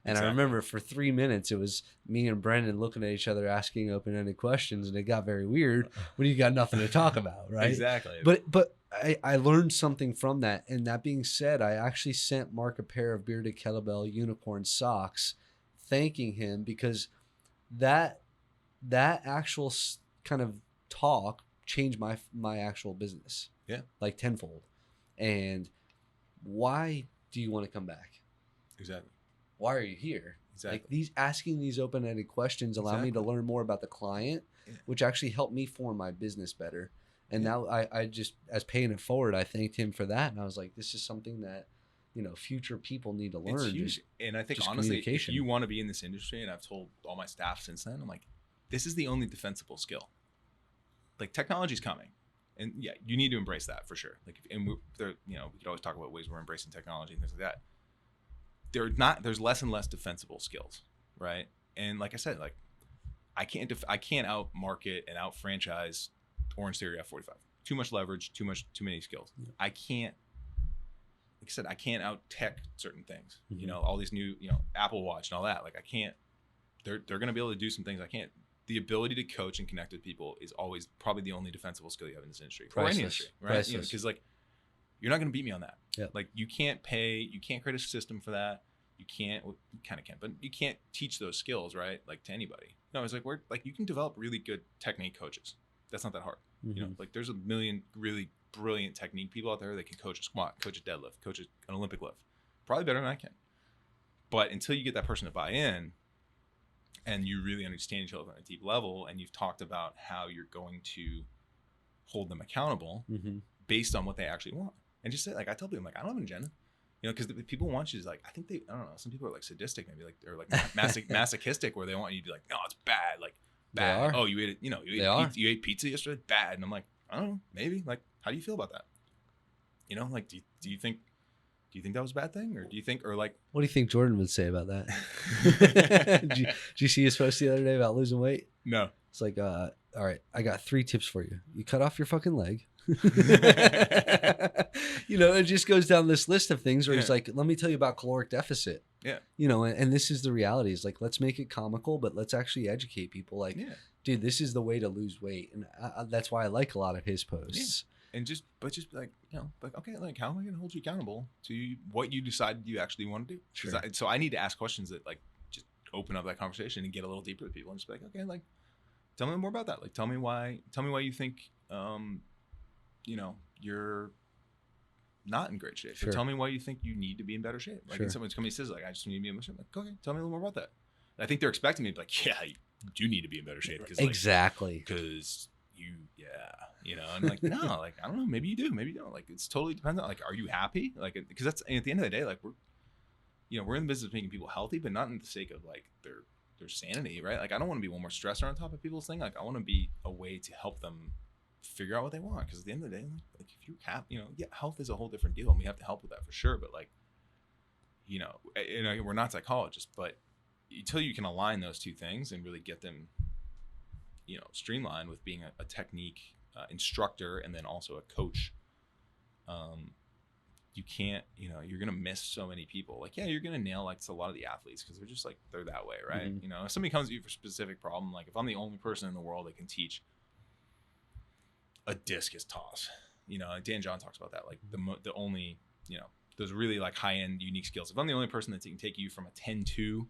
And Exactly. I remember for 3 minutes it was me and Brendan looking at each other asking open-ended questions, and it got very weird when you got nothing to talk about, right? Exactly. But I learned something from that. And that being said, I actually sent Mark a pair of bearded kettlebell unicorn socks, thanking him, because that actual kind of talk changed my actual business. Yeah. Like tenfold. And why do you want to come back? Exactly. Why are you here? Exactly. Like these asking these open-ended questions allow me to Exactly. learn more about the client, Yeah. which actually helped me form my business better. And Yeah. now I just, as paying it forward, I thanked him for that. And I was like, this is something that, you know, future people need to learn. It's huge. And I think just honestly, if communication. you want to be in this industry, and I've told all my staff since then, I'm like, this is the only defensible skill. Like technology's coming, and yeah, you need to embrace that for sure. Like, you know, we could always talk about ways we're embracing technology and things like that. There's less and less defensible skills, right? And like I said, like I can't out market and out franchise Orange Theory F45. Too much leverage, too many skills. Yeah. I can't. Like I said, I can't out tech certain things. Mhm. You know, all these new, you know, Apple Watch and all that. Like I can't. They're going to be able to do some things I can't. The ability to coach and connect with people is always probably the only defensible skill you have in this industry, or any industry, right? You know, because like you're not going to beat me on that. Yep. Like you can't create a system for that. You can't, well, you kind of can, but you can't teach those skills, right? Like to anybody. No, it's like you can develop really good technique coaches. That's not that hard. Mm-hmm. You know, like there's a million really brilliant technique people out there that can coach a squat, coach a deadlift, coach an Olympic lift, probably better than I can. But until you get that person to buy in, and you really understand each other on a deep level, and you've talked about how you're going to hold them accountable Mm-hmm. based on what they actually want, and just say, like I tell people, I'm like, I don't have an agenda, you know, because people want you to, like, I think I don't know, some people are like sadistic, maybe, like they're like masochistic, where they want you to be like, no, it's bad, like bad. They are. Oh, you ate it, you know, you ate pizza yesterday, bad. And I'm like, I don't know, maybe, like, how do you feel about that? You know, like, do you think that was a bad thing, or do you think, or like, What do you think Jordan would say about that? did you see his post the other day about losing weight? no. It's like, all right, I got 3 tips for you. You cut off your fucking leg. You know, it just goes down this list of things where he's Yeah. like, let me tell you about caloric deficit. Yeah. You know, and this is the reality. Is like, let's make it comical, but let's actually educate people. Like, Yeah. dude, this is the way to lose weight. And that's why I like a lot of his posts. And just like, you know, like, okay, like, how am I going to hold you accountable to what you decided you actually want to do? Sure. So I need to ask questions that, like, just open up that conversation and get a little deeper with people, and just be like, okay, like, tell me more about that. Like, tell me why you think, you know, you're not in great shape. Sure. Or tell me why you think you need to be in better shape. Like, Sure. if someone's coming and says, like, I just need to be in better shape. Like, okay, tell me a little more about that. And I think they're expecting me to be like, yeah, you do need to be in better shape. Cause, like, Exactly. because you know, and like, no, like, I don't know, maybe you do, maybe you don't. Like, it's totally depends on, like, are you happy? Like, because that's, at the end of the day, like, we're in the business of making people healthy, but not in the sake of, like, their sanity, right? Like, I don't want to be one more stressor on top of people's thing. Like, I want to be a way to help them figure out what they want. Because at the end of the day, like if you're happy, you know, yeah, health is a whole different deal, and we have to help with that for sure. But, like, you know, we're not psychologists, but until you can align those two things and really get them, you know, streamlined with being a technique instructor and then also a coach, you can't, you're going to miss so many people. Like, yeah, you're going to nail like a lot of the athletes because they're just like, they're that way, right? Mhm. If somebody comes to you for a specific problem, like if I'm the only person in the world that can teach a discus toss, like Dan John talks about that, like the only, those really like high end unique skills. If I'm the only person that can take you from a 10-2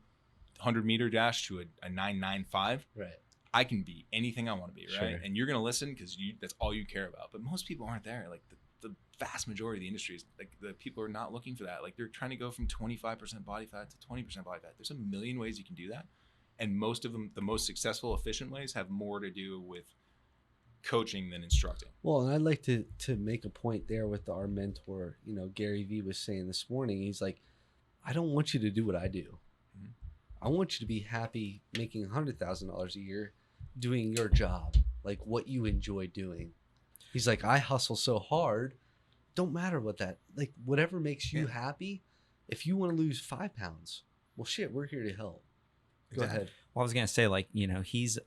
100-meter dash to a 9.95, Right. I can be anything I want to be, right? Sure. And you're gonna listen because that's all you care about. But most people aren't there. Like the vast majority of the industry is like the people are not looking for that. Like they're trying to go from 25% body fat to 20% body fat. There's a million ways you can do that, and most of them, the most successful, efficient ways, have more to do with coaching than instructing. Well, and I'd like to make a point there with our mentor. Gary Vee was saying this morning. He's like, I don't want you to do what I do. I want you to be happy making $100,000 a year doing your job, like what you enjoy doing. He's like, I hustle so hard. Don't matter what that, like whatever makes you happy. If you want to lose 5 pounds, well, shit, we're here to help. Go ahead. Well, I was going to say, like, he's,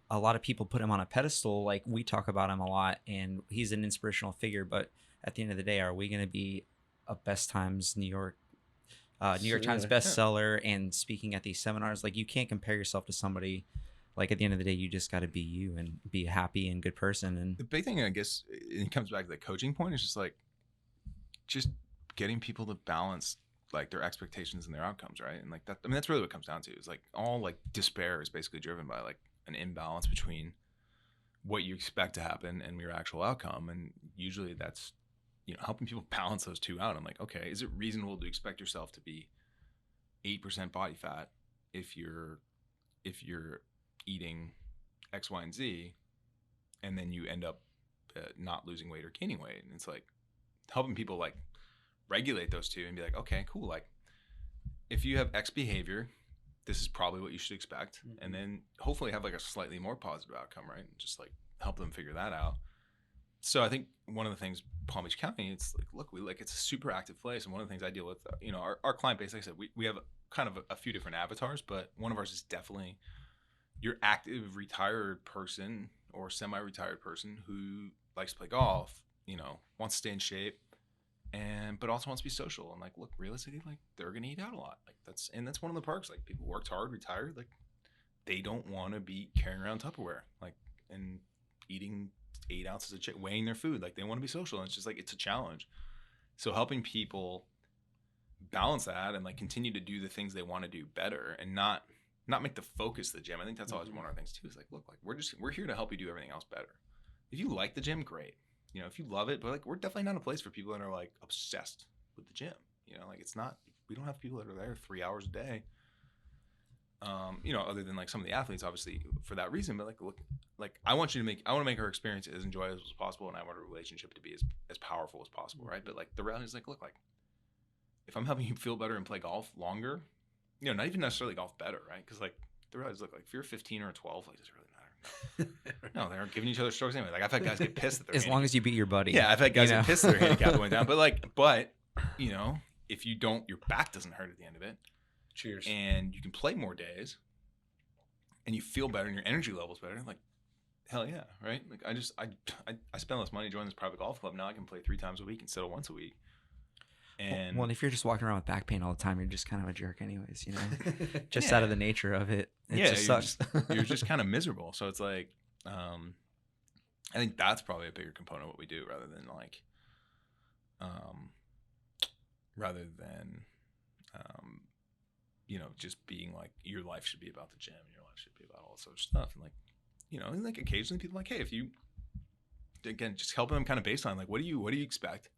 a lot of people put him on a pedestal. Like we talk about him a lot and he's an inspirational figure, but at the end of the day, are we going to be a Best Times New York Times bestseller and speaking at these seminars? Like you can't compare yourself to somebody. Like at the end of the day, you just got to be you and be a happy and good person. And the big thing, I guess, it comes back to the coaching point, is just getting people to balance like their expectations and their outcomes, right? And like that, I mean, that's really what it comes down to. Is like all like despair is basically driven by like an imbalance between what you expect to happen and your actual outcome. And usually that's, helping people balance those two out. I'm like, okay, is it reasonable to expect yourself to be 8% body fat if you're eating X, Y, and Z, and then you end up not losing weight or gaining weight? And it's like helping people like regulate those two and be like, okay, cool. Like if you have X behavior, this is probably what you should expect. And then hopefully have like a slightly more positive outcome, right? And just like help them figure that out. So I think one of the things, Palm Beach County, it's like, look, it's a super active place. And one of the things I deal with, our client base, like I said, we have kind of a few different avatars, but one of ours is definitely your active retired person or semi-retired person who likes to play golf, wants to stay in shape, but also wants to be social. And like, look, realistically, like they're going to eat out a lot. Like that's one of the perks. Like people worked hard, retired, like they don't want to be carrying around Tupperware, like, and eating 8 ounces of chicken, weighing their food. Like they want to be social. And it's just like, it's a challenge. So helping people balance that and like continue to do the things they want to do better and not make the focus the gym. I think that's always one of our things too, is like, look, like we're here to help you do everything else better. If you like the gym, great. If you love it, but like we're definitely not a place for people that are like obsessed with the gym. Like it's not, we don't have people that are there 3 hours a day. Other than like some of the athletes, obviously for that reason, but like, look, like I want to make her experience as enjoyable as possible. And I want our relationship to be as powerful as possible. Right. But like the reality is like, look, like if I'm helping you feel better and play golf longer, not even necessarily golf better. Right. Cause like the reality is, look, like if you're 15 or a 12, like does it really matter? No, they're giving each other strokes anyway. Like I've had guys get pissed at their as long as you beat your buddy. Yeah. I've had guys get pissed at their handicap going down, but if you don't, your back doesn't hurt at the end of it. Cheers. And you can play more days and you feel better and your energy level's better. Like, hell yeah, right? Like I spend less money joining this private golf club. Now I can play 3 times a week instead of once a week. And well, if you're just walking around with back pain all the time, you're just kind of a jerk anyways, just out of the nature of it. It just sucks. You're just kind of miserable. So it's like, I think that's probably a bigger component of what we do rather than just being like, your life should be about the gym, your life should be about all this other stuff. And like, and like occasionally people are like, hey, if you, again, just helping them kind of baseline, like, what do you expect?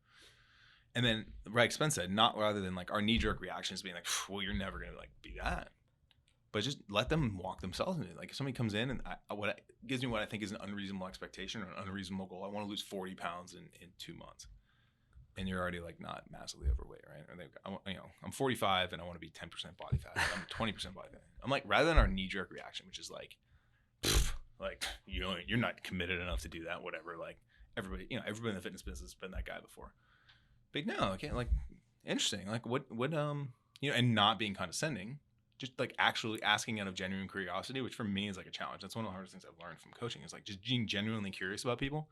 And then, right, Spence said, not rather than like our knee-jerk reactions being like, well, you're never going to like be that. But just let them walk themselves into it. Like if somebody comes in and gives me what I think is an unreasonable expectation or an unreasonable goal, I want to lose 40 pounds in 2 months. And you're already like not massively overweight, right? Or I'm 45 and I want to be 10% body fat. I'm 20% body fat. I'm like, rather than our knee-jerk reaction, which is like, like you're not committed enough to do that, whatever. Like everybody in the fitness business has been that guy before. But no, okay, like interesting. Like what and not being condescending, just like actually asking out of genuine curiosity, which for me is like a challenge. That's one of the hardest things I've learned from coaching, is like just being genuinely curious about people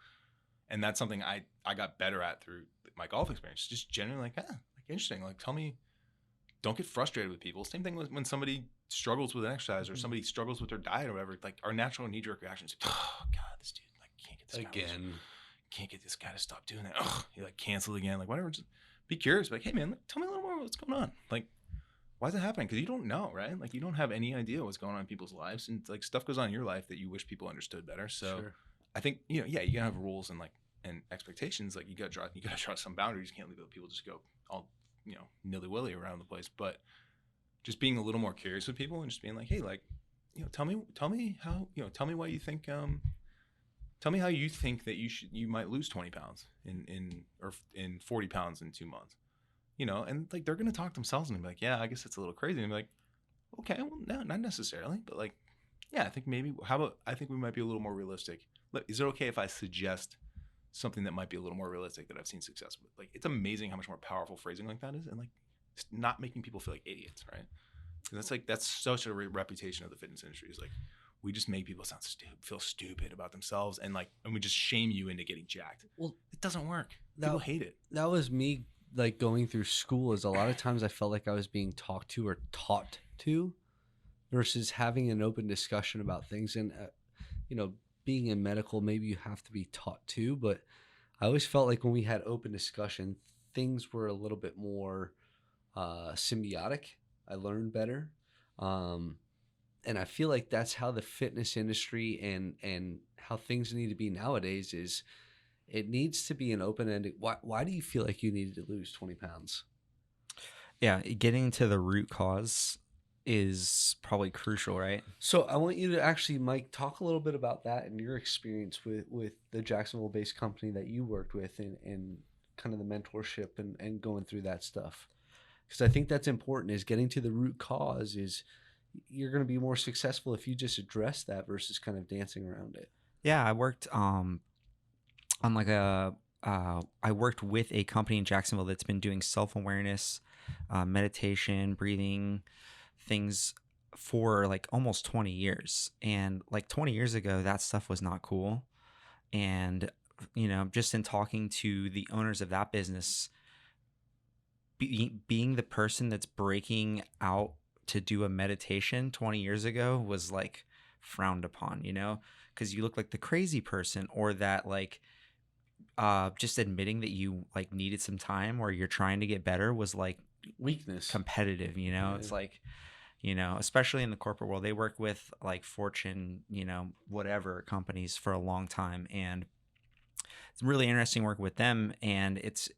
And that's something I got better at through my golf experience. Just genuinely like interesting. Like, tell me, don't get frustrated with people. Same thing when somebody struggles with an exercise or somebody struggles with their diet or whatever. Like, our natural knee-jerk reaction is, oh God, this dude, like, can't get this guy to stop doing that. Oh, he like canceled again. Like, whatever. Just be curious. Like, hey man, tell me a little more what's going on. Like, why is that happening? Because you don't know, right? Like, you don't have any idea what's going on in people's lives, and like stuff goes on in your life that you wish people understood better. So I think, you gotta have rules and expectations. Like, you gotta draw some boundaries. You can't leave people just go all, nilly-willy around the place. But just being a little more curious with people and just being like, hey, like, tell me how, tell me why you think, tell me how you think that you might lose 20 pounds in 40 pounds in 2 months, and like, they're going to talk themselves and be like, yeah, I guess it's a little crazy. And be like, okay, well, no, not necessarily, but like, yeah, I think I think we might be a little more realistic. Is it okay if I suggest something that might be a little more realistic that I've seen success with? Like, it's amazing how much more powerful phrasing like that is, and like, it's not making people feel like idiots, right? And that's such a reputation of the fitness industry, is like, we just make people feel stupid about themselves, and we just shame you into getting jacked. Well, it doesn't work. People hate it. That was me, like, going through school. Is a lot of times I felt like I was being talked to or taught to, versus having an open discussion about things. And being in medical, maybe you have to be taught to, but I always felt like when we had open discussion, things were a little bit more symbiotic. I learned better. And I feel like that's how the fitness industry and how things need to be nowadays is it needs to be an open-ended. Why do you feel like you needed to lose 20 pounds? Yeah, getting to the root cause is probably crucial, right? So I want you to actually, Mike, talk a little bit about that and your experience with the Jacksonville-based company that you worked with and kind of the mentorship and going through that stuff. Because I think that's important, is getting to the root cause is you're going to be more successful if you just address that versus kind of dancing around it. Yeah, I worked on I worked with a company in Jacksonville that's been doing self-awareness, meditation, breathing things for like almost 20 years. And like 20 years ago, that stuff was not cool. And, just in talking to the owners of that business, being the person that's breaking out to do a meditation 20 years ago was like frowned upon, because you look like the crazy person, or that like just admitting that you like needed some time or you're trying to get better was like weakness, competitive, Yeah. It's like, especially in the corporate world, they work with like Fortune, whatever companies for a long time. And it's really interesting working with them. And it's,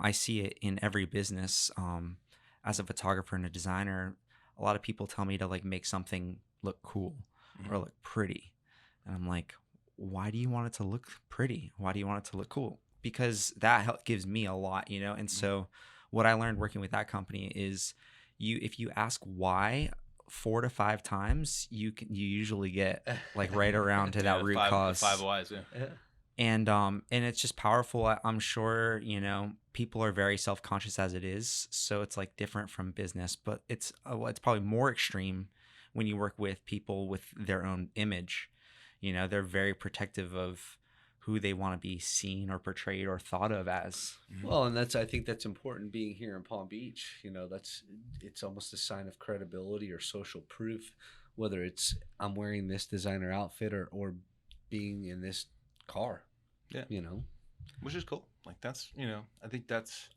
I see it in every business. As a photographer and a designer, a lot of people tell me to like make something look cool or look pretty. And I'm like, why do you want it to look pretty? Why do you want it to look cool? Because that gives me a lot, And so what I learned working with that company is if you ask why 4 to 5 times, you usually get like right around to that root cause. 5 whys, yeah. And it's just powerful. I'm sure, people are very self-conscious as it is. So it's like different from business, but it's probably more extreme when you work with people with their own image. They're very protective of who they want to be seen or portrayed or thought of as. Well, and I think that's important being here in Palm Beach. It's almost a sign of credibility or social proof, whether it's I'm wearing this designer outfit or being in this car. Yeah. Which is cool. Like, that's, I think that's,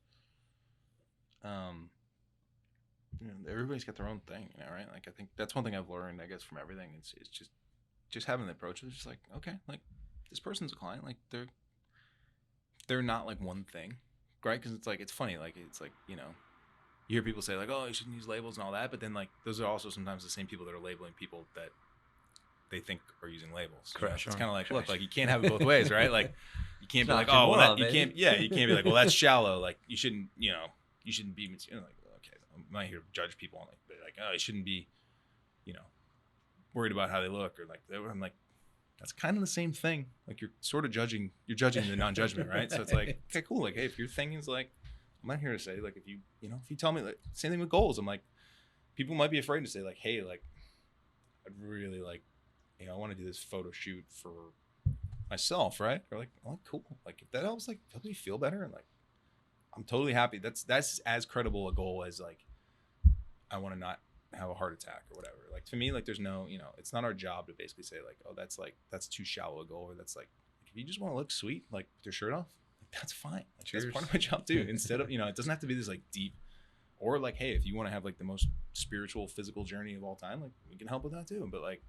everybody's got their own thing, right? Like, I think that's one thing I've learned, I guess, from everything. It's just having the approach. It's just like, okay, like, this person's a client. Like, they're not like one thing, right? Because it's like, it's funny. Like, it's like, you hear people say like, oh, you shouldn't use labels and all that. But then like, those are also sometimes the same people that are labeling people that they think are using labels. Correct. It's kind of like, look, like, you can't have it both ways, right? Like, you can't be like, oh, well, that, you can't be like, well, that's shallow. Like, you shouldn't be, like, okay, I'm not here to judge people on like, oh, you shouldn't be, worried about how they look, or like, I'm like, that's kind of the same thing. Like, you're sort of judging the non-judgment, right? So it's like, okay, cool. Like, hey, if your thing is like, I'm not here to say like, if you tell me, like, same thing with goals. I'm like, people might be afraid to say like, hey, like, I'd really like, I want to do this photo shoot for myself, right? Or like, oh, cool. Like if that helps me feel better, and like I'm totally happy. That's as credible a goal as like I want to not have a heart attack or whatever. Like to me, like there's no, it's not our job to basically say like, oh, that's too shallow a goal, or that's like if you just want to look sweet, like with your shirt off, like, that's fine. Like that's part of my job too. Instead of, it doesn't have to be this like deep, or like, hey, if you want to have like the most spiritual physical journey of all time, like we can help with that too. But like,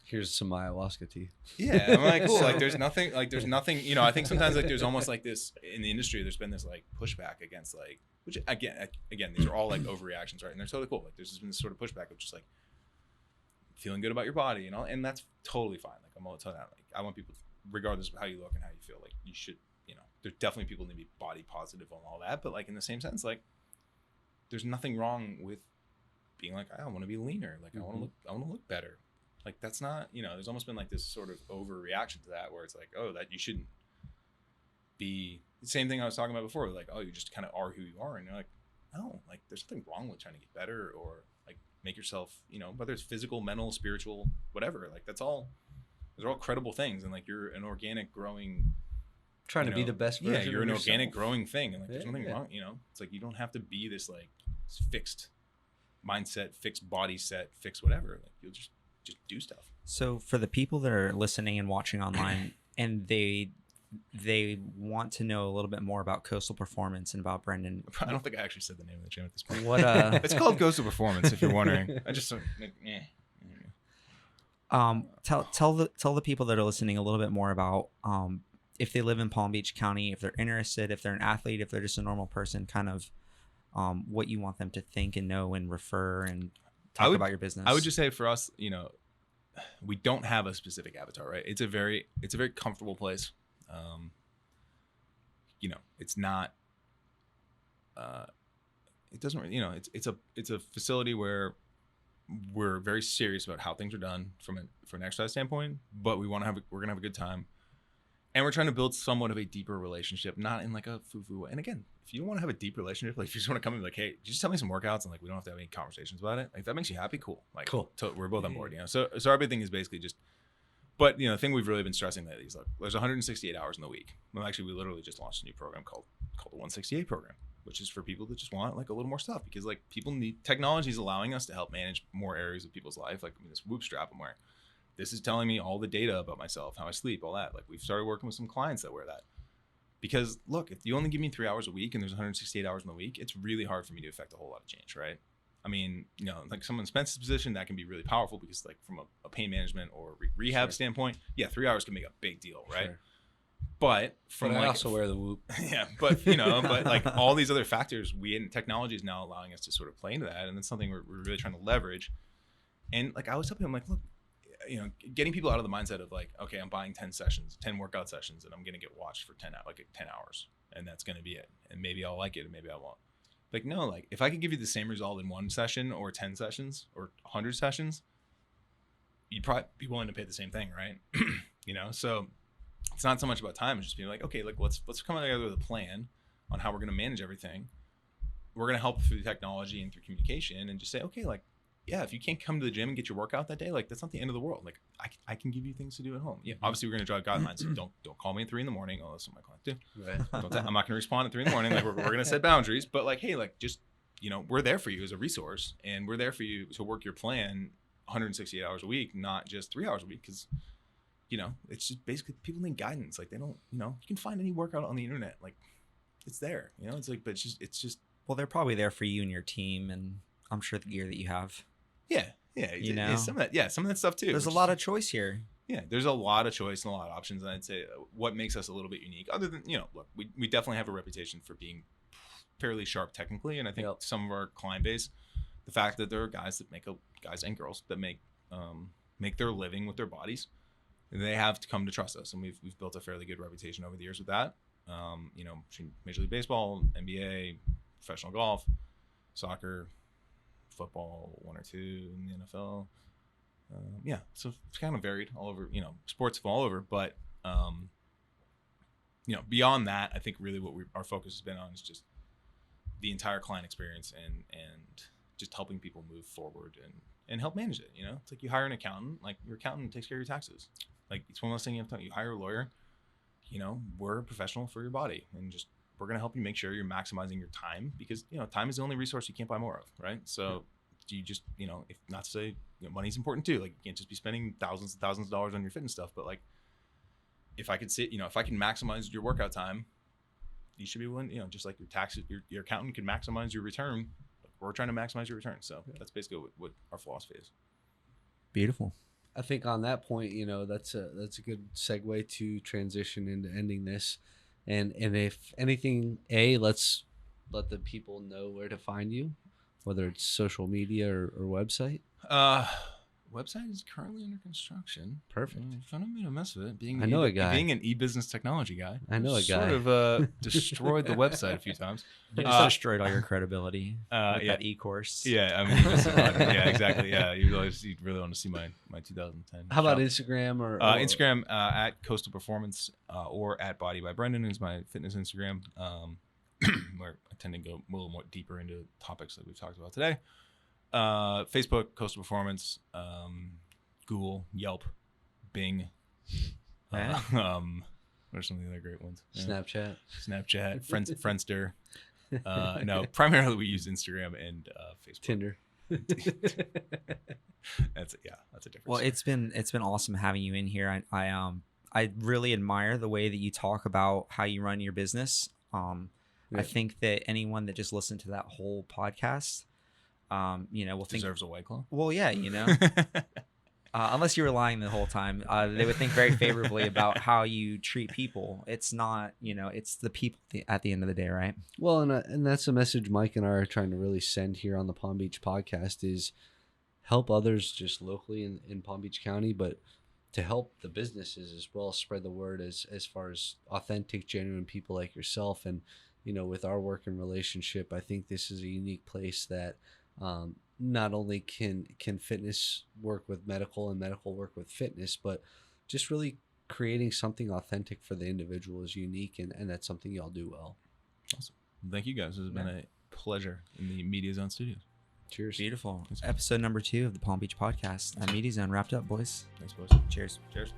here's some ayahuasca tea. yeah, I'm like, cool. Like there's nothing, I think sometimes like there's almost like this in the industry, there's been this like pushback against like, which again, these are all like overreactions, right? And they're totally cool. Like there's been this sort of pushback of just like feeling good about your body, and that's totally fine. Like I'm all telling that, like I want people, regardless of how you look and how you feel, like you should, there's definitely people need to be body positive on all that. But like in the same sense, like there's nothing wrong with being like, I want to be leaner. Like I want to look better. Like that's not, there's almost been like this sort of overreaction to that where it's like, oh, that you shouldn't be the same thing I was talking about before. Like, oh, you just kind of are who you are. And you're like, no, like there's nothing wrong with trying to get better or like make yourself, whether it's physical, mental, spiritual, whatever, like those are all credible things. And like, you're an organic growing, trying to be the best version. Yeah, you're an yourself. organic growing thing. And like, there's nothing wrong, it's like, you don't have to be this like fixed mindset, fixed body set, fixed whatever. Like you'll just do stuff. So for the people that are listening and watching online and they want to know a little bit more about Coastal Performance and about Brendan. I don't think I actually said the name of the gym at this point. What it's called Coastal Performance, if you're wondering. I just tell the people that are listening a little bit more about if they live in Palm Beach County, if they're interested, if they're an athlete, if they're just a normal person, kind of what you want them to think and know and refer and talk about your business. I would just say for us, we don't have a specific avatar, right? It's a very comfortable place. It's not, it doesn't really, it's a facility where we're very serious about how things are done from an exercise standpoint, but we're going to have a good time. And we're trying to build somewhat of a deeper relationship, not in like a foo-foo way. And again, if you don't want to have a deep relationship, like if you just want to come in like, hey, just tell me some workouts and like we don't have to have any conversations about it. Like if that makes you happy, cool. Like cool. We're both on board, So our big thing is basically just, but the thing we've really been stressing lately is like there's 168 hours in the week. Well, actually, we literally just launched a new program called the 168 program, which is for people that just want like a little more stuff because like people need, technology is allowing us to help manage more areas of people's life. Like this Whoop strap I'm wearing. This is telling me all the data about myself, how I sleep, all that. Like we've started working with some clients that wear that. Because look, if you only give me 3 hours a week and there's 168 hours in the week, it's really hard for me to affect a whole lot of change, right? I mean, like someone in Spence's position, that can be really powerful because like from a pain management or rehab standpoint, 3 hours can make a big deal, right? Sure. But from I also wear the Whoop. Yeah, but but like all these other factors, technology is now allowing us to sort of play into that, and that's something we're really trying to leverage. And like I was telling him, like, look, getting people out of the mindset of like, okay, I'm buying 10 workout sessions, and I'm going to get watched for 10 hours, and that's going to be it. And maybe I'll like it, and maybe I won't. Like, no, like if I could give you the same result in 1 session or 10 sessions or 100 sessions, you'd probably be willing to pay the same thing, right? So it's not so much about time. It's just being like, okay, like let's come together with a plan on how we're going to manage everything. We're going to help through technology and through communication, and just say, okay, like, yeah, if you can't come to the gym and get your workout that day, like that's not the end of the world. Like I can give you things to do at home. Yeah, obviously we're going to drive guidelines. So don't call me at 3 a.m. Unless my clients do. Right. I'm not going to respond at 3 a.m. Like we're going to set boundaries. But like, hey, like just we're there for you as a resource, and we're there for you to work your plan 168 hours a week, not just 3 hours a week. Because it's just basically people need guidance. Like they don't, you can find any workout on the internet. Like it's there. It's like, but it's just. Well, they're probably there for you and your team, and I'm sure the gear that you have. Yeah, some of that stuff too. There's a lot of choice here. Yeah, there's a lot of choice and a lot of options. And I'd say what makes us a little bit unique, other than look, we definitely have a reputation for being fairly sharp technically, and I think some of our client base, the fact that there are guys and girls that make their living with their bodies, they have to come to trust us, and we've built a fairly good reputation over the years with that. Between Major League Baseball, NBA, professional golf, soccer, football, 1 or 2 in the NFL. So it's kind of varied all over, sports all over. But, beyond that, I think really what our focus has been on is just the entire client experience and just helping people move forward and help manage it. It's like you hire an accountant, like your accountant takes care of your taxes. Like it's one of those things you have to, you hire a lawyer, we're a professional for your body, and just we're going to help you make sure you're maximizing your time, because time is the only resource you can't buy more of, right? So you just if not to say money's important too, like you can't just be spending thousands and thousands of dollars on your fitness stuff, but like if I could sit if I can maximize your workout time, you should be willing, just like your tax, your accountant can maximize your return. We're trying to maximize your return. So that's basically what our philosophy is. Beautiful. I think on that point, that's a good segue to transition into ending this. And if anything, let's let the people know where to find you, whether it's social media or website. Website is currently under construction. Perfect. I don't mean to mess with it. I know a guy. Being an e-business technology guy. I know a guy. Sort of destroyed the website a few times. You just destroyed all your credibility with yeah. that e-course. Yeah, I mean, yeah, exactly. Yeah, you really want to see my 2010. How about Instagram or Instagram at Coastal Performance or at Body by Brendan is my fitness Instagram, where I tend to go a little more deeper into topics that we've talked about today. Facebook, Coastal Performance, Google, Yelp, Bing. What are some of the other great ones? Snapchat, Friendster. No, primarily we use Instagram and Facebook. Tinder. That's a different. Well, story. it's been awesome having you in here. I really admire the way that you talk about how you run your business. I think that anyone that just listened to that whole podcast, will think deserves a White Claw. Well, yeah, unless you were lying the whole time, they would think very favorably about how you treat people. It's not, it's the people at the end of the day, right? Well, and that's the message Mike and I are trying to really send here on the Palm Beach podcast is help others just locally in Palm Beach County, but to help the businesses as well, spread the word as far as authentic, genuine people like yourself. And, with our working relationship, I think this is a unique place that not only can fitness work with medical and medical work with fitness, but just really creating something authentic for the individual is unique, and that's something y'all do well. Awesome. Thank you guys. This has been a pleasure in the Media Zone studios. Cheers. Beautiful. Episode number 2 of the Palm Beach podcast. Media Zone wrapped up, boys. Thanks, boys. Cheers. Cheers.